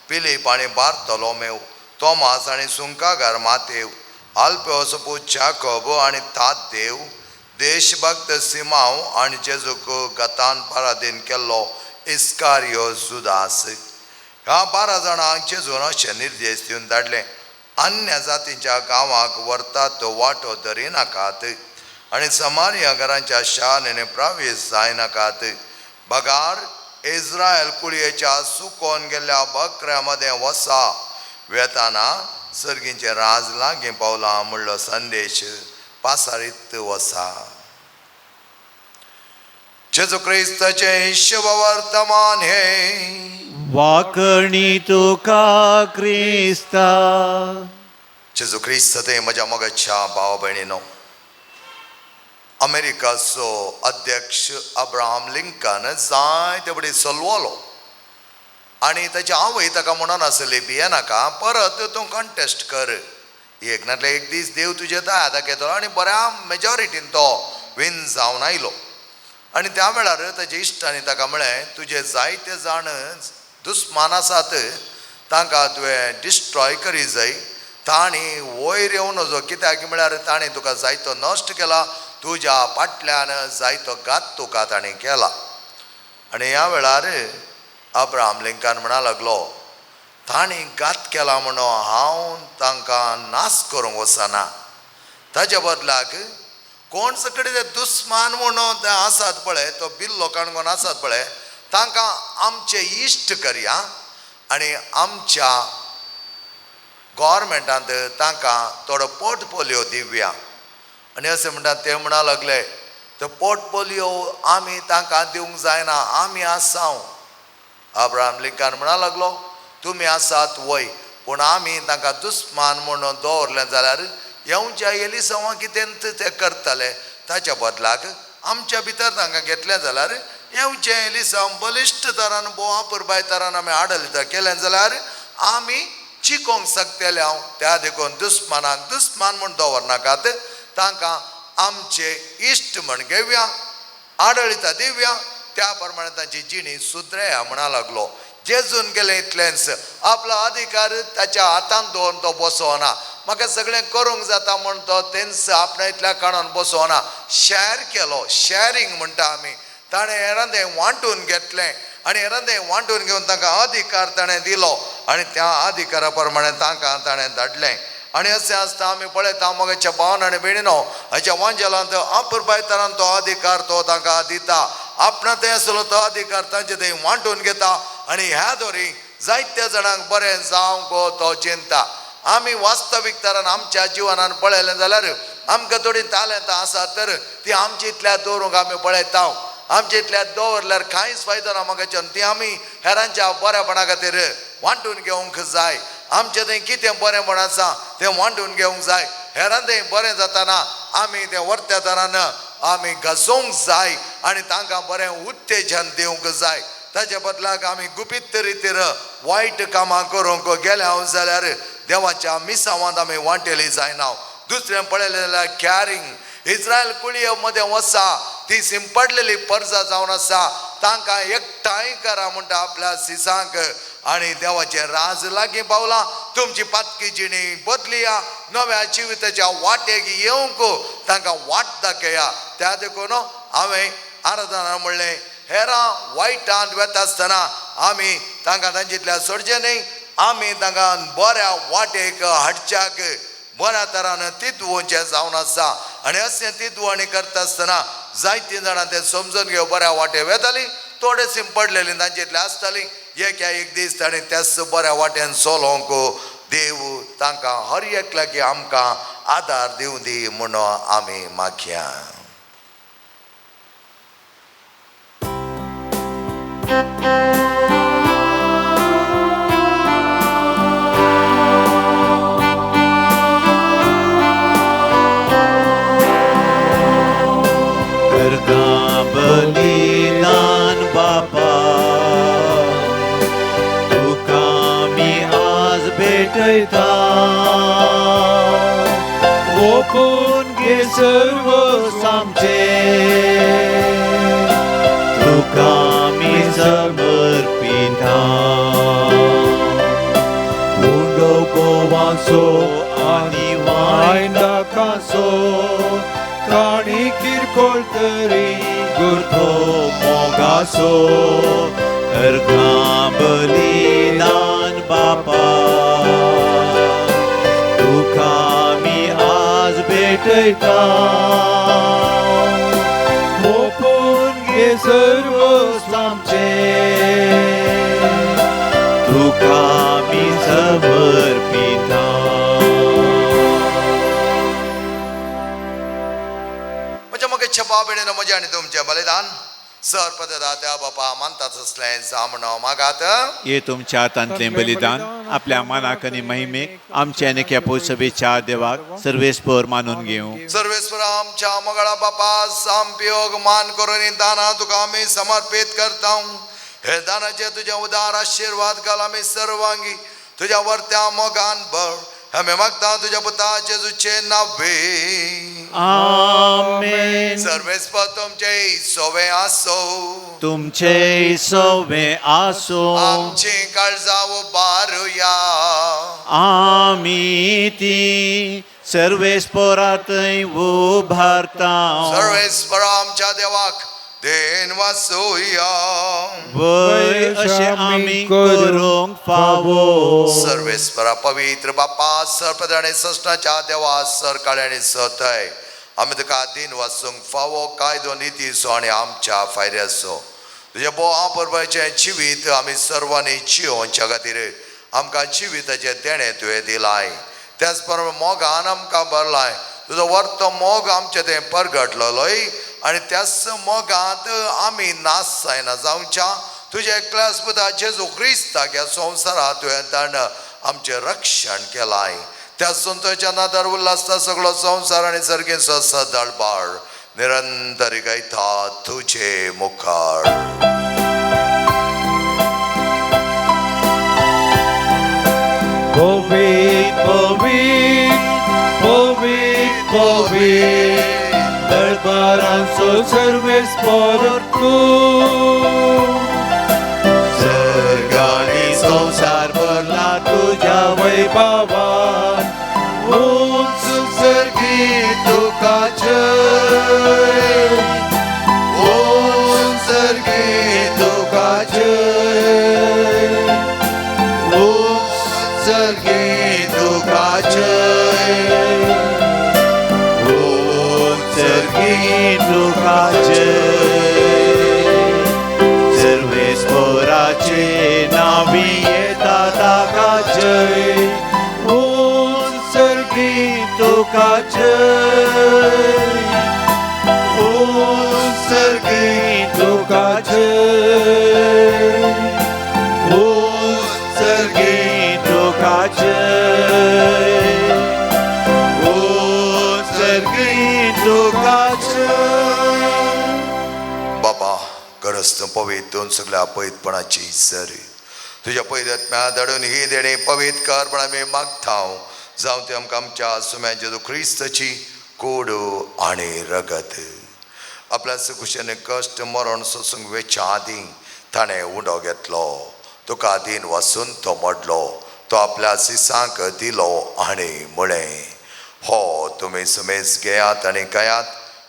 फिलीप आनी बार्तोलोमेव, तोमास आनी सुंकागार मातेव, आल्फेओचो पूत जाकोब आनी ताद्देव, देशभक्त सिमांव आनी जेजूक गतान पराधीन केल्लो इस्कारियो जुदास. ह्या 12 जाणांक जेजून अशें निर्देश दिवन धाडले, अन्य जातींच्या गांवांक व्हरतात तो वांटो धरिनाकात आनी समारिया घरांच्या शारांनी प्रवेश जायनाकात. बगार इस्रायल कुळयेच्या सुकोवन गेल्ल्या बकऱ्या मदें वसा वेताना सर्गींचे राज लागीं पावलां म्हणलो संदेश पासारीत वसा. जेजू क्रिस्ताचे शुभ वर्तमान हे वाकणी तुका क्रिस्ता. जेजू ख्रिस्त ते म्हज्या मोगाच्या भाव भयणीनो, अमेरिकाचो अध्यक्ष अब्राहम लिंकन जायते बडी चलवलो आनी ताची आवय ताका म्हणून आसली भियेनाका परत तूं कंटेस्ट कर, एक नातले एक दीस देव तुजे दाया दाखयतलो आनी बऱ्या मेजॉरिटीन तो विन जावन आयलो. आनी त्या वेळार ताच्या इश्टांनी ताका म्हळें तुजे जायते जाण दुस्मान आसात तांकां तुवें डिस्ट्रॉय करी जाय. तांणी वयर येवन नजो कित्याक म्हळ्यार ताणें तुका जायतो नश्ट केला, तुज्या फाटल्यान जायतो घात तुका ताणें केला. आनी ह्या वेळार अब्राहम लिंकन म्हणा लागलो ताणें घात केला म्हणून हांव तांकां नाश करूंक वचना, ताच्या बदलाक कोण कडेन ते दुस्मान म्हणून ते आसात पळय, तो बिल्लो काणकोण आसात पळय, तांकां आमचे इश्ट करया आनी आमच्या गव्हर्मेंटांत तांकां थोडो पोर्टफोलियो दिवया. आनी अशें म्हणटात ते म्हणा लागले तो पोर्टफोलियो आमी तांकां दिवंक जायना, आमी आसांव. अब्राहम लिंकन म्हणा लागलो तुमी आसात वय, पूण आमी तांकां दुस्मान म्हणून दवरलें जाल्यार येवच्या एलिसांवां कितें ते करतले, ताच्या बदलाक आमच्या भितर तांकां घेतलें जाल्यार येवचें एलिसांव बलिश्ट तरान बोवा पुरबाय तरान आमी आडलिता केलें जाल्यार आमी चिकोंक शकतले. हांव त्या देखून दुस्मानाक दुस्मान म्हूण दवरनाकात, तांकां आमचे इश्ट म्हण घेवया, आडळिता दिवया, त्या प्रमाणे तांची जिणी सुदरया म्हणा लागलो. जेजून गेले इतलेंच आपलो अधिकार ताच्या हातांत दवरून तो बसोना, म्हाका सगळें करूंक जाता म्हूण तो तेंच आपणा इतल्या काळान बसोना, शेअर केलो, शेअरिंग म्हणटा आमी. ताणें हेरांदें वांटून घेतलें आनी हेरांदें वांटून घेवन तांकां अधिकार ताणें दिलो आनी त्या अधिकारा प्रमाणे तांकां ताणें धाडलें. आनी अशें आसता आमी पळयता मोगाच्या भावन आनी भयणीनो, हाच्या वांजेलांत अपुरबाय तरान तो अधिकार तो तांकां दिता, आपणा थंय आसलो तो अधिकार तांचे थंय वांटून घेता आनी ह्या दोरी जायत्या जाणांक बरें जावंक तो चिंता. आमी वास्तवीक तरान आमच्या जिवनान पळयलें जाल्यार आमकां थोडी तालंत आसा तर ती आमची इतल्या दवरूंक आमी पळयता, आमचे इतल्या दवरल्यार कांयच फायदो ना मोगाच्यान, ती आमी हेरांच्या बऱ्यापणा खातीर वांटून घेवंक जाय. आमचें थंय कितें बरेंपण आसा तें वांटून घेवंक जाय. हेरां थंय बरें जाताना आमी तें वर्त्या तरान आमी घसोवंक जाय आनी तांकां बरें उत्तेजन दिवंक जाय. ताच्या बदलाक आमी गुपीत रितीर वायट कामां करूंक गेल्या जाल्यार देवाच्या मिसावांत आमी वांटेली जायना. दुसरें पळयलें जाल्यार कॅरिंग इस्रायल कुळये मदें वसा ती शिंपडलेली परजा जावन आसा तांकां एकठांय करा म्हणटा आपल्या सिसांक आणि देवाचे राज लागीं पावला. तुमची पातकी जिणी बदलिया नव्या जिविताच्या वाटेक येवंक तांकां वाट दाखया. त्या देखून हांवें आराधना म्हणलें हेरां वायटांत वेता आसतना आमी तांकां तांचेंतल्या सोडचें न्ही, आमी तांकां बऱ्या वाटेक हाडच्याक बऱ्या तरान तितवोवचें जावन आसा. आनी अशें तितवणी करता आसतना जायतीं जाणां तें समजून घेवं बऱ्या वाटे वेतालीं, थोडे शिंपडलेलीं तांचेंतलीं आसतालीं. एक दीस ताणें त्याच बऱ्या वाटेन चलोवंक देव तांकां हर एकल्याक आमकां आदार दिवं दी म्हणून आमी मागया. बलिदान बापा तुका मी आज भेटयता. ओपून घे सर्व आमचे तुका मी समर्पिता. उंडो गोवाचो आनी वायनाकाचो काणी किरकोळ तरी गुरतो मोगाचो अर्घां बलिदान बापा तुका मी आज भेटयता. ओपून घे सर्व आमचे तुका मी समर्पिता. छपा बेडीन म्हजें आनी तुमचें बलिदान सर्पदा त्या बापा मानताच असलें जामणो मागात. हे तुमच्या हातांतलें बलिदान आपल्या मनाक आनी महिमेक आमचे आनी केपो सभेच्या देवाक सर्वेस्पर मानून घेवं. सर्वेस्वर आमच्या मंगळा बापा सांपयोग मान करून दाना तुका आमी समर्पित करता. हे दानाचे तुझे उदार आशीर्वाद घाल आमी सर्वांगी तुझ्या वरत्या मोगान बळ आमी मागता तुझ्या पुताचे जुचे नावे. आमेन. सर्वेस्पर तुमचे सोवे आसो, तुमचे सोवे आसो. आमची काळजा उबारुया. आमी ती सर्वेस्परांतय उबारता. सर्वेस्पर आमच्या देवाक देन वासोया. वय अशें आमी करूंक फावो. सर्वेस्परा पवित्र बापा सर्पदाणे सष्टाच्या देवा सर काळे आनी सतय आमी तुका दिन वाचूंक फावो कायदो निती सो आनी आमच्या फायऱ्याचो तुजे बोवा परबाचे जिवीत आमी सर्वांनी जियोवच्या खातीर आमकां जिविताचे देणे तुवें दिलाय. त्याच प्रमाणे मोगान आमकां भरलाय. तुजो वर्तो मोग आमचें तें परगटलोय आनी त्याच मोगांत आमी नास जायना जावच्या तुजे एकल्याच पुता जेजू क्रिस्ताक ह्या संवसारांत तुवें धाडून आमचें रक्षण केलाय. त्या संतोच्या नादार उल्हासता सगळो संवसार आनी सर्गेचो सदळबाळ निरंतर गायता तुजे मुखार. पवित पवित पवित पवित दरबारांचो सर्वेस्पर तूं. सर्ग आनी संवसार भरला तुज्या वैभवान. उंच सर्गी तुका जय. उंच सर्गी तुका जय. उंच सर्गी तुका जय. उंच सर्गी तुका जय. सर्वेस्पराचे नावी येता ताका जय. उंच सर्गी तुका जय. उंच सर्गी तुका जय. उंच सर्गी तुका जय. उंच सर्गी तुका जय. बाबा गरज पवितून सगळ्या पवितपणाची सर तुझ्या पवित्रात्म्या दडून ही देणे पवित्र कर पण आम्ही मागताव जाऊन ते आमकां आमच्या सुम्या जेजू ख्रिस्ताची कोड आणि रगत आपल्या सुकुशेने कष्ट मरण सोसूंक वेच्या आदी ताणें उंडो घेतलो तुका आदीन वसून तो मोडलो तो आपल्या सिसांक दिलो आणि म्हळें हो तुमी सुमेज घेयात आनी कयात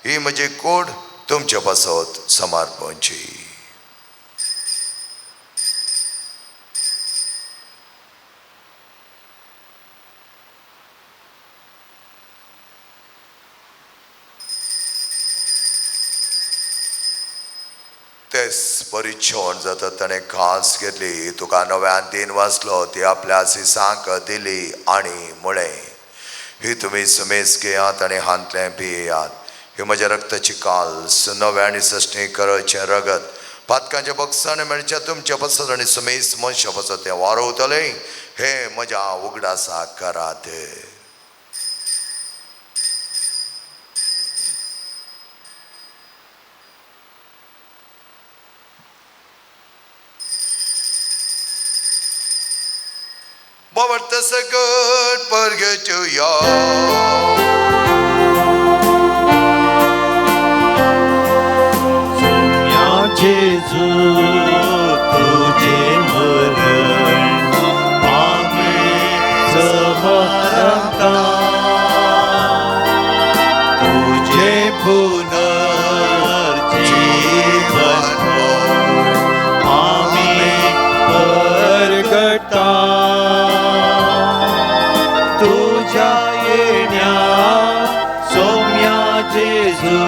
ही म्हजी कूड तुमचे बसत समर्पणची तेच परिच्छोड जाता ताणें खास घेतली तुका नव्यान दिन वाचलो ती आपल्या सिसांक दिली आणि म्हळें ही तुमी सुमेज घेयात आनी हांतलें पियेयात ही म्हज्या रक्ताची काल्स नव्या आनी सश्टी करचे रगत पातकांच्या बक्षान मेळच्या तुमच्या पसत आनी सुमेज मनशा पसत तें वारोवतलें हे म्हज्या उगडासा करात But the good forget to you. जेजू तुझे मरण आम्ही समरता तुझे पुनर्जीवन आम्ही परगटा तुझ्या येण्या सौम्या जेजू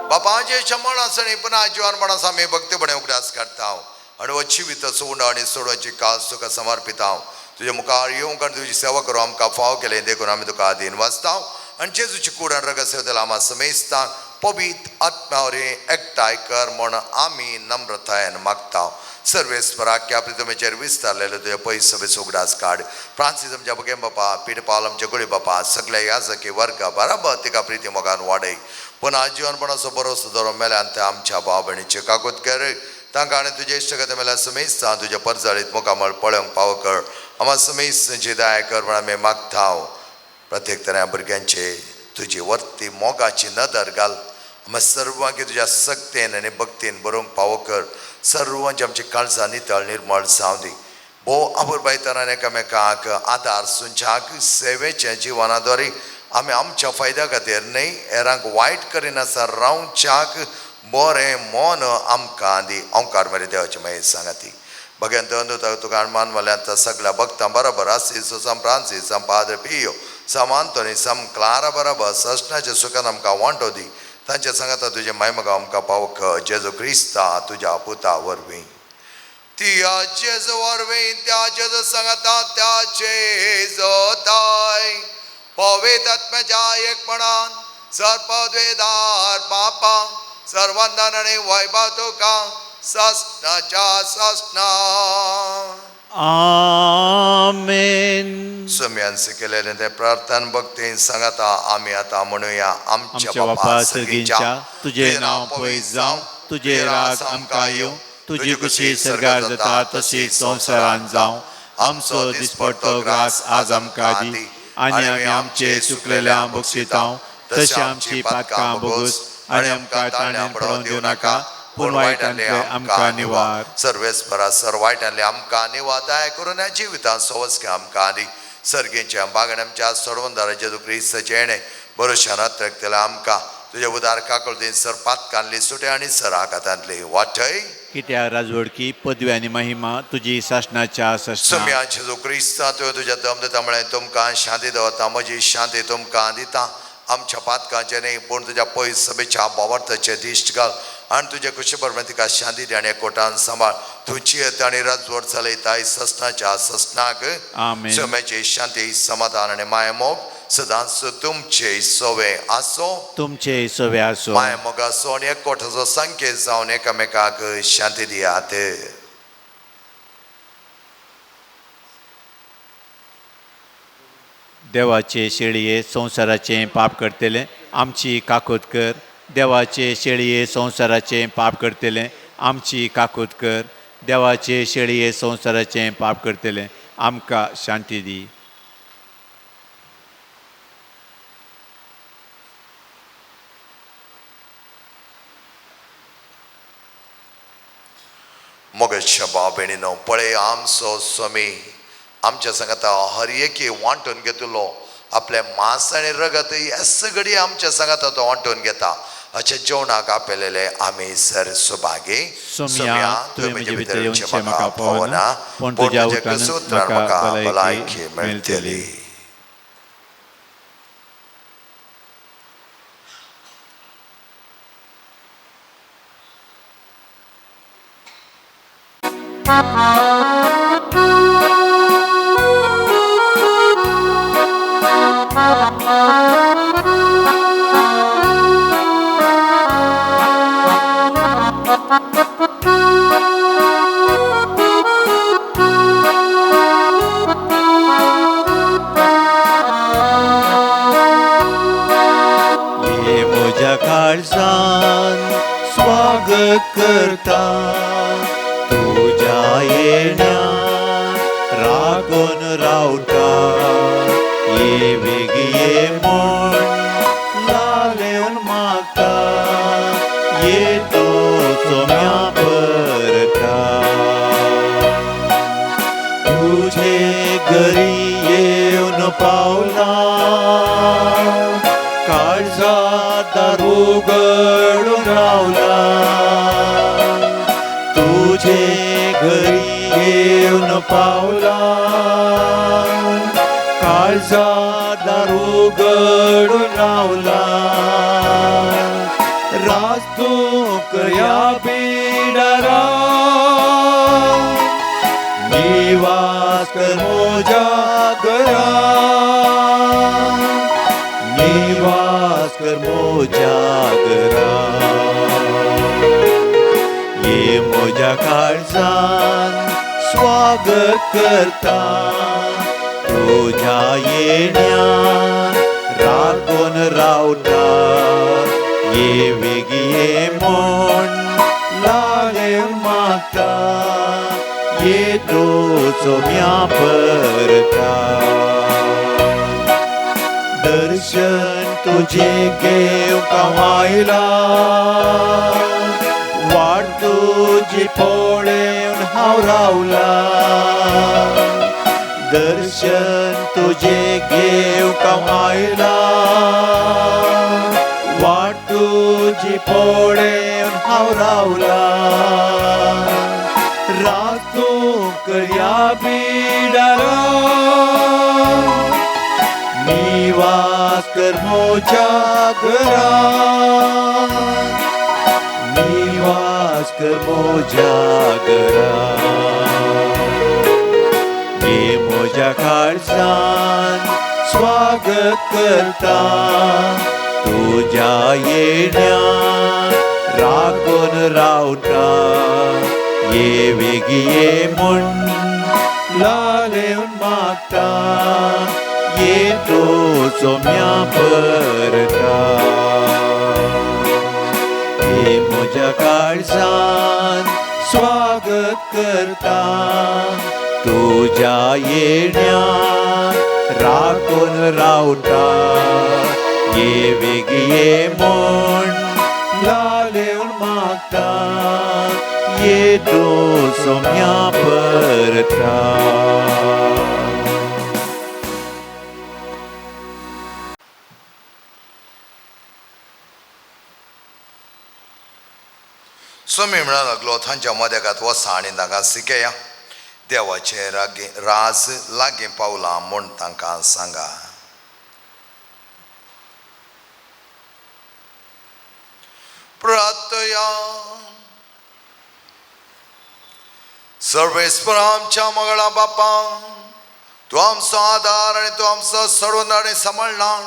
बापाचे शमण आसणी पुन्हा जीवनपणा आम्ही भक्तीपणे उगडास करता आणि वचिवित सोड आणि सोडवाची कास तुका समर्पिता तुझ्या मुखार येवंक आनी तुजी सेवा करूं आमकां फाव केलें देखून आमी तुका आदीन वाचता आनी जेजूची कूड आनी रगत सेवतेला आम्हा समेजता पवित्र आत्म्यावरी एकठांय कर म्हूण आमी नम्रतायेन मागता सर्वेस्परा की आपले तुमचेर विस्तारलेलो तुझे पयस सभेस उगडास काड फ्रांसीस आमच्या बगे बापा पीठ पाल आमचे गुळी बापा सगळे याजकी वर्ग बराबर तिका प्रिती मोगान वाडय पुन्हा जीवनपणाचो भरोसो धरून मेल्यान ते आमच्या भाव भयणीचे काकूत कर तांकां आनी तुजे इश्टगती मेल्या समेजता तुज्या परजळीत मुखामळ पळोवंक पाव कर आम्हा समेजची दया कर म्हण आमी मागता प्रत्येक तऱ्या भुरग्यांचे तुजी वर्ती मोगाची नदर घाल आम्हा सर्वांकी तुज्या सक्तेन आनी भक्तीन बरोवंक पाव कर सर्वांची आमची काळजां नितळ निर्मळ जावं भोव आपुरबायतनान एकामेकांक आदार सुंचाक सेवेचे जिवनाद्वारे आमी आमच्या फायद्या खातीर न्हय हेरांक वायट करिनासतना रावच्याक बरें मन आमकां दी ओंकार मेरे देवाची मागीर सांगाती भगवान दोन तुका मान मल्यांत सगळ्या भक्तां बरोबर आसीस सम फ्रांसीस सम पाद्र पियो सम आंतोनी सम क्लारा बरोबर ससनाच्या सुखान आमकां वांटो दी तांच्या सांगाता तुजे मायमगा आमकां पावक जेजू क्रिस्ता तुज्या पुता वरवीं त्या जेजू वरवीं त्या जेजू सांगाता त्याचे जोताय पवित्र आत्म्याच्या एकपणान सर्पद्वेदार बापा सर्वांदान आनी वैभव तुका ससनाच्या ससना आमेन सुम्यान केलेले ते प्रार्थना भक्तीन सांगाता आमी आतां म्हणुया आमच्या बापा सर्गींच्या तुझे नाव पयस जावं तुझे राज आमकां येवं तुजी कुशी सरगार जाता तशीच संवसारान जावं आमचो दिसपडटो ग्रास आज आमकां दी आनी आमी आमचे चुकलेल्या बक्षितांव तशी आमची पातकां बोगूस आनी आमकां ताणें पडोवन दिवं नाका पूण वायटांतले आमकां निवार सर्वेस्परा सर्वायटांतले आमकां निवार दया करून ह्या जिवितांत सवस्के आमकां दी सर्गेच्या बागड्यांच्या सोडवंदार जेजू क्रिस्ताचे येणे भरोशान तेला आमकां तुजे उदार काकळ दिन सर पातकांतली सुटे आनी सराकातांतली वाटय कित्या राजवडकी पदवी आनी महिमा तुजी शासनाच्या सुम्या जेजू क्रिस्ता तुवें तुज्या दमदता म्हळें तुमकां शांती दवरता म्हजी शांती तुमकां दिता आमच्या पातकांचे न्ही पूण तुज्या पयस सभेच्या भावार्थाचे दिश्ट घाल आनी तुजे खुशी बरोबर तिका शांती दी आनी एकवटान सांबाळ तुजी येता आनी राजवट चलयताय ससनाच्या ससनाक सुम्याची शांती समाधान आनी मायमोग सदांच तुमचे सोवे आसो तुमचे सोवे आसो मायमोग आसो आनी एकवटाचो संकेत जावन एकामेकाक शांती दियात देवाचे शेळये संवसाराचे पाप करतले आमची काकोत कर. देवाचे शेळये संवसाराचें पाप करतले आमची काकोत कर. देवाचे शेळये संवसाराचें पाप करतले आमकां शांती दी. मोगेच्या भाव भयणीनो, पळय आमचो स्वामी आमच्या सांगाता हर एकी वांटून घेतलो. आपले मांस आनी रगत हे सगळी आमच्या सांगाता तो वांटून घेता. अशें जेवणाक आपयलेले आमी सर सुभागी. सोम्या तुवें म्हजे भितर येवचें म्हाका पावना, पूण तुज्या उतरान म्हाका भलायकी मेळटली. ये म्हज्या काळजान स्वागत करता तुज्या येण्यान रागोन रावता. ये बेगिये म्हूण लालेवन मागता. ये तो सोम्या परता. तुझे घरी येवन पावला. काळजात दार उगडून रावला. तुझे घरी येवन पावला. काळजात दार उगडून रावला. राज तूं करया बिडारा. निवास कर म्हज्या घरा. निवास कर म्हज्या घरा. ये म्हज्या काळजान स्वागत करता तुज्या येण्यान रागोन रावता. ये बेगिये म्हूण लालेवन मागता. ये तो सोम्या परता. दर्शन तुझे घेवका आयला. वाट तुजी पळोवन हांव रावला. दर्शन तुझे घेवका आयला. वाट तुजी पळोवन हांव रावला. राज तूं करया बिडारा. निवास कर म्हज्या घरा. निवास कर म्हज्या घरा. ये म्हज्या काळजान स्वागत करता तुज्या येण्यान रागोन रावता. ये बेगिये म्हूण लालेवन मागता. ये तो सोम्या परता. ये म्हज्या काळजान स्वागत करता तुज्या येण्यान रागोन रावता. ये बेगिये म्हूण लालेवन मागता. ये तो सोम्या परता. स्वामी म्हणा लागलो, तांच्या मदेगात वसा आनी तांकां सिकेया. देवाचे राज लागीं पावला म्हूण तांकां सांगा. प्रार्थया. सर्वेस्पर आमच्या मंगळा बापा, तूं आमचो आदार आनी तूं आमचो सोडून आनी सांबाळणार.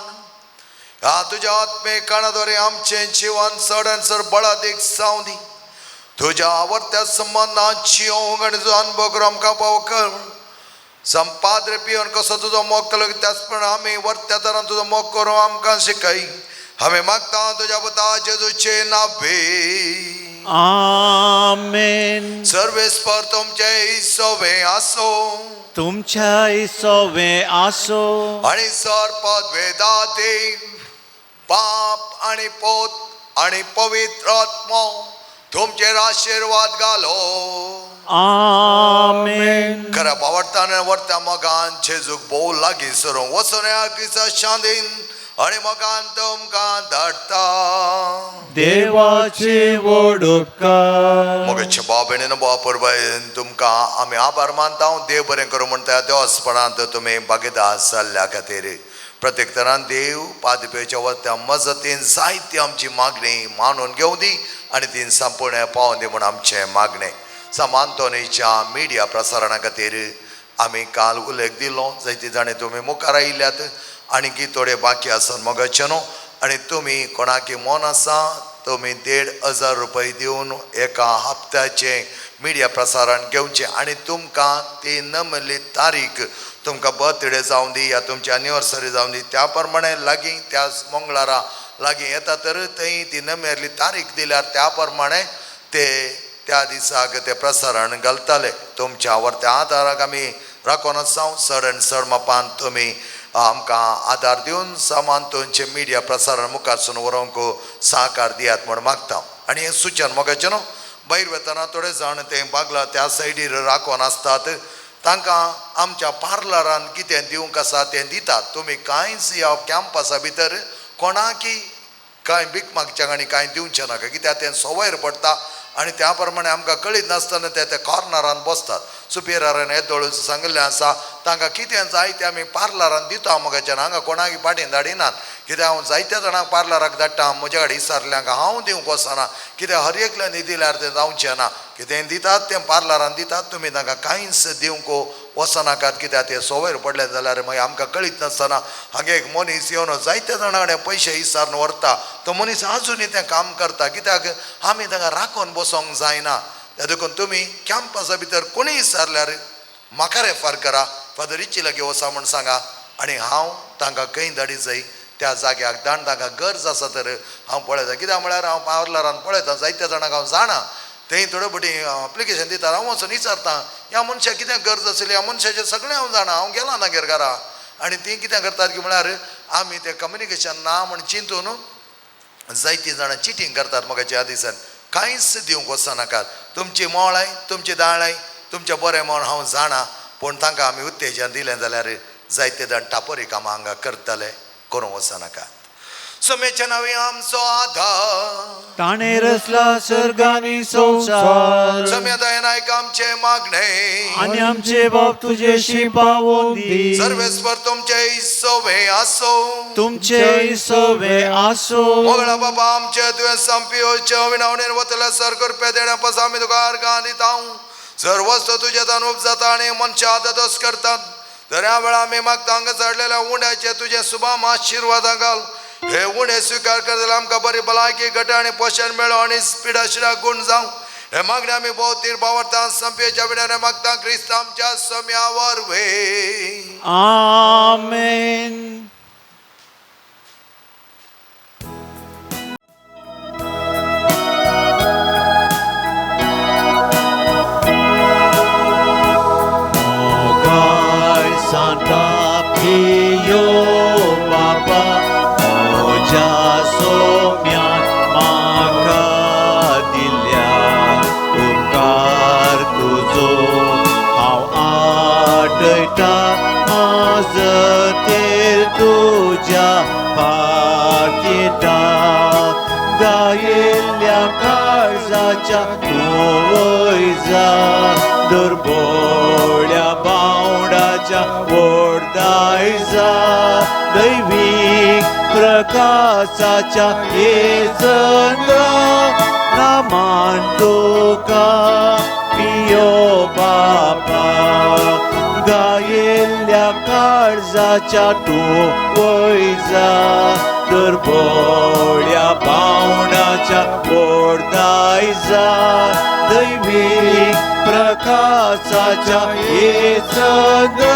ह्या तुज्या आत्मेक कानाद्वारे आमचें जिवन चड आनी चड बळादीक जावं दी. तुज्या आवडत्या संबंधांची आनी तुजो अनुभव करून आमकां पाव कर. संपाद्र पिवन कसो तुजो मोग केलो त्याच प्रमाणे आमी वर्त्या तरान तुजो मोग करूं आमकां शिकय. आम्ही मागता तुझ्या पुता जेजूचे नावे. आमेन. सर्वेस्पर तुमचे सोवे असो तुमच्या सोवे असो आणि सर्पद वेदाते बाप आणि पोत आणि पवित्र आत्मा तुमचेर आशीर्वाद घालो. आमेन. खरा आवडताना वरत्या मगान जेजूक भोव लागीं सरूंक वचून किसा शांतीन आणि मगान तुमकां धाडटा. देवाचे व्हड उपकार. मोगेचे भाव भयणीन भाव परबाईन तुमकां आमी आभार मानता. देव बरें करूं म्हणटा देवस्पणांत तुमी भागीदार जाल्ल्या खातीर प्रत्येक तरान देव पादपेच्या वरत्या मजतीन जायती आमची मागणी मानून घेवं दी आणि ती संपूर्ण पावोवन दी म्हूण आमचें मागणें. समांतोनीच्या मिडिया प्रसारणा खातीर आमी काल उल्लेख दिलो. जायती जाणी तुमी मुखार आयिल्ल्यात आणखी थोडे बाकी आसन मोगाचे न्हू. आणि तुमी कोणाकी मन आसा तुमी 1,500 रुपये दिवन एका हप्त्याचे मिडिया प्रसारण घेवचें आणि तुमकां ती नमली तारीख तुमकां बर्थडे जावं दी या तुमची एनिवर्सरी जावं दी त्या प्रमाणे लागीं त्या मंगळारा लागीं येता तर थंय ती नमेरली तारीख दिल्यार त्या प्रमाणे ते त्या दिसाक ते प्रसारण घालताले. तुमच्या आवडत्या आदाराक आमी राखून आसा. चड चड मापान तुमी आमकां आदार दिवन समांतोनचे मिडिया प्रसारण मुखारसून व्हरूंक सहकार दियात म्हूण मागता. आनी हें सुचन मोगाचें न्हू. भायर वतना थोडे जाण ते बागला त्या सायडीर राखून आसतात. तांकां आमच्या पार्लरान कितें दिवंक आसा तें दितात. तुमी कांयच ह्या कॅम्पसा भितर कोणाकी कांय भीक मागच्यांक आनी कांय दिवचें नाका कित्याक तें सवयर पडटा आणि त्या प्रमाणे आमकां कळीत नासतना ते कॉर्नरान बसतात. सुपेरियरान येदोळ सांगिल्लें आसा तांकां कितें जाय तें आमी पार्लरान दिता मोगाच्यान हांगा कोणाक पाटीन धाडिनात. कित्याक हांव जायत्या जाणांक पार्लराक धाडटा. म्हज्या कडेन विचारल्यांक हांव दिवंक वचना कित्याक हर एकल्यान न्ही दिल्यार तें जावचें ना. कितें दितात तें पार्लरान दितात. तुमी तांकां कांयच दिवंक वचनाकात कित्याक तें सवयर पडलें जाल्यार मागीर आमकां कळीत नासतना हांगा एक मनीस येवन जायत्या जाणां कडेन पयशे विचारून व्हरता. तो मनीस आजुनूय तें काम करता कित्याक आमी तांकां राखून बसोंक जायना. त्या देखून तुमी कॅम्पसा भितर कोणीय विचारल्यार म्हाका रेफर करा फादर रिची लागीं वचा म्हूण सांगा आनी हांव तांकां खंय धाडी जाय त्या जाग्याक धाड. तांकां गरज आसा तर हांव पळयता. कित्याक म्हळ्यार हांव पार्लरान पळयता जायत्या जाणांक हांव जाणा थंय थोडे बटी एप्लिकेशन दितात. हांव वचून विचारता ह्या मनशाक कितें गरज आसली. ह्या मनशाचें सगळें हांव जाणा. हांव गेला ना गेर घरा आनी ती कितें करतात की म्हळ्यार आमी तें कम्युनिकेशन ना म्हण चिंतून जायतीं जाणां चिटींग करतात. मोगाच्या ह्या दिसान कांयच दिवंक वचनाकात. तुमची मोळाय तुमची दाळाय तुमचें बरें म्हण हांव जाणा. पूण तांकां आमी उत्तेजन दिलें जाल्यार जायते जाण टापोरी कामां हांगा करतले. करूंक वचनाकात. समेच्या नांवी आमचो आधार ताणे रचला सर्गानी संसार. सम्या दयेन आयक आमचे मागणे आणि आमचे बाप तुझेशी पावोवन दी. सर्वेस्वर तुमचे सोवे असो तुमचे सोवे असो. मोगळा बाबा आमचे तुवें संपियोचे विणावणेर वतले सर करपे देण्या पासून आमी तुका अर्गां दिता. जर वस्तू तुजे तानूप जाता आनी मनशां दोस करतात तर ह्या वेळा आमी मागता हांगा चडलेल्या उंड्याचे तुजे सुभाम आशिर्वादा घाल. हे उणे स्वीकार करतले आमकां बरी भलायकी घटा आनी पोशण मेळो आनी स्पिडा शिडा गुण जावं. हे मागणे आमी भोवतीर भावार्थान संपेच्या विड्यान मागता क्रिस्त आमच्या सम्या वरवे. आमेन. Santa Pio Baba Moja Somyan Maka Dilya Upkar Tuzo Hau Adeta Mazatir Tuja Pakita Dayilya Karzacha Tuvoiza Durbolya Baundacha Vordaiza दैविक प्रकाशाच्या हे चंद्र नामान तुका पियो बापा. गायिल्ल्या काळजाच्या तू वैजा दुर्बोळ्या पावणाच्या वरदायजा दैविक प्रकाशाच्या हे चंद्र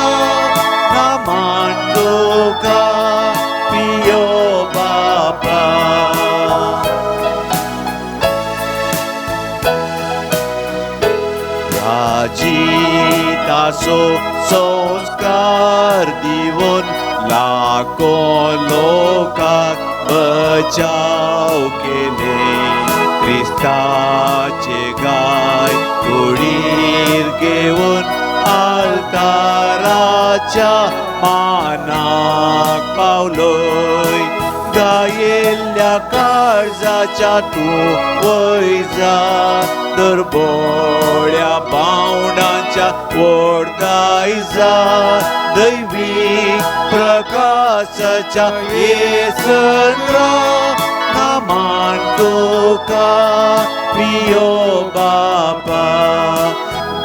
नामान तुका पियो बापा. सो संस्कार दिवन लाखो लोकांक बचाव केले ख्रिस्ताचे गाय कुडीर घेवन आल्ताराच्या मानाक पावलोय गायेल्ल्या काळजाच्या तूं वय जा दर बोळ्या बावडांच्या व्हडदाय जा दैवीक प्रकाशाच्या येसन नामान तुका पियो बापा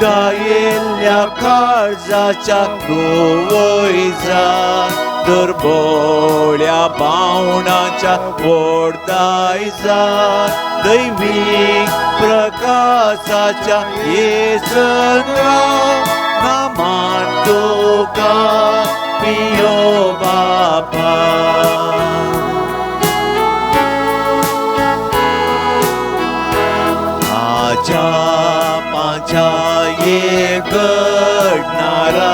गायेल्ल्या काळजाच्या तूं वय जा दर बोळ्या बावडांच्या व्हडदाय जा दैवीक प्रकाशाच्या येसन नामान तुका पियो बापा ये घडणारा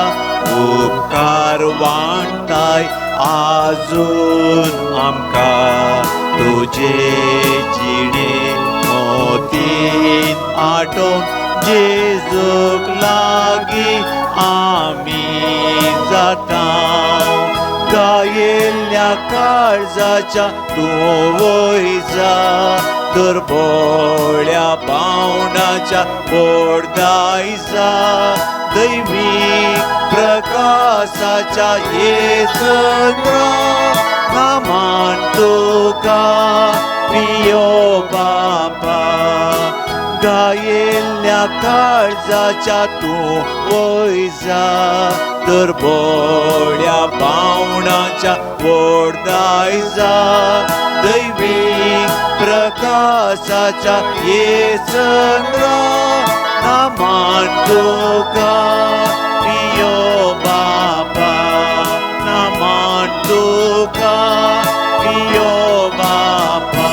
उपकार वांटाय आजून आमकां तुजे जिणे मोतीन आठोवन जेजूक लागीं आमी जाता गायेल्ल्या काळजाच्या तूं वय जा दर बोळ्या बावडाच्या व्हडदाय जा दैवीक प्रकाशाच्या येसन नामान तुका पियो बापा गायेल्ल्या काळजाच्या तूं वय जा दर बोळ्या बावडाच्या व्हडदाय जा दैवीक प्रकाशाच्या येसन नामान तुका पियो बापा नामान तुका पियो बापा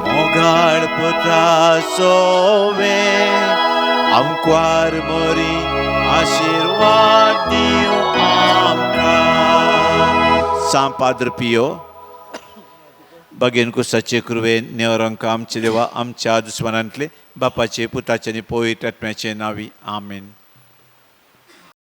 मोगाळ पुत्रा सोवे आमकां मरी आशीर्वाद दिवं आमकां सांग पाद्र पियो भगेन कुसाचे कृपेन नेवरांक आमचे देवा आमच्या दुस्मनांतले बापाचे पुताचे आनी पवित्र आत्म्याचे नावी आमेन.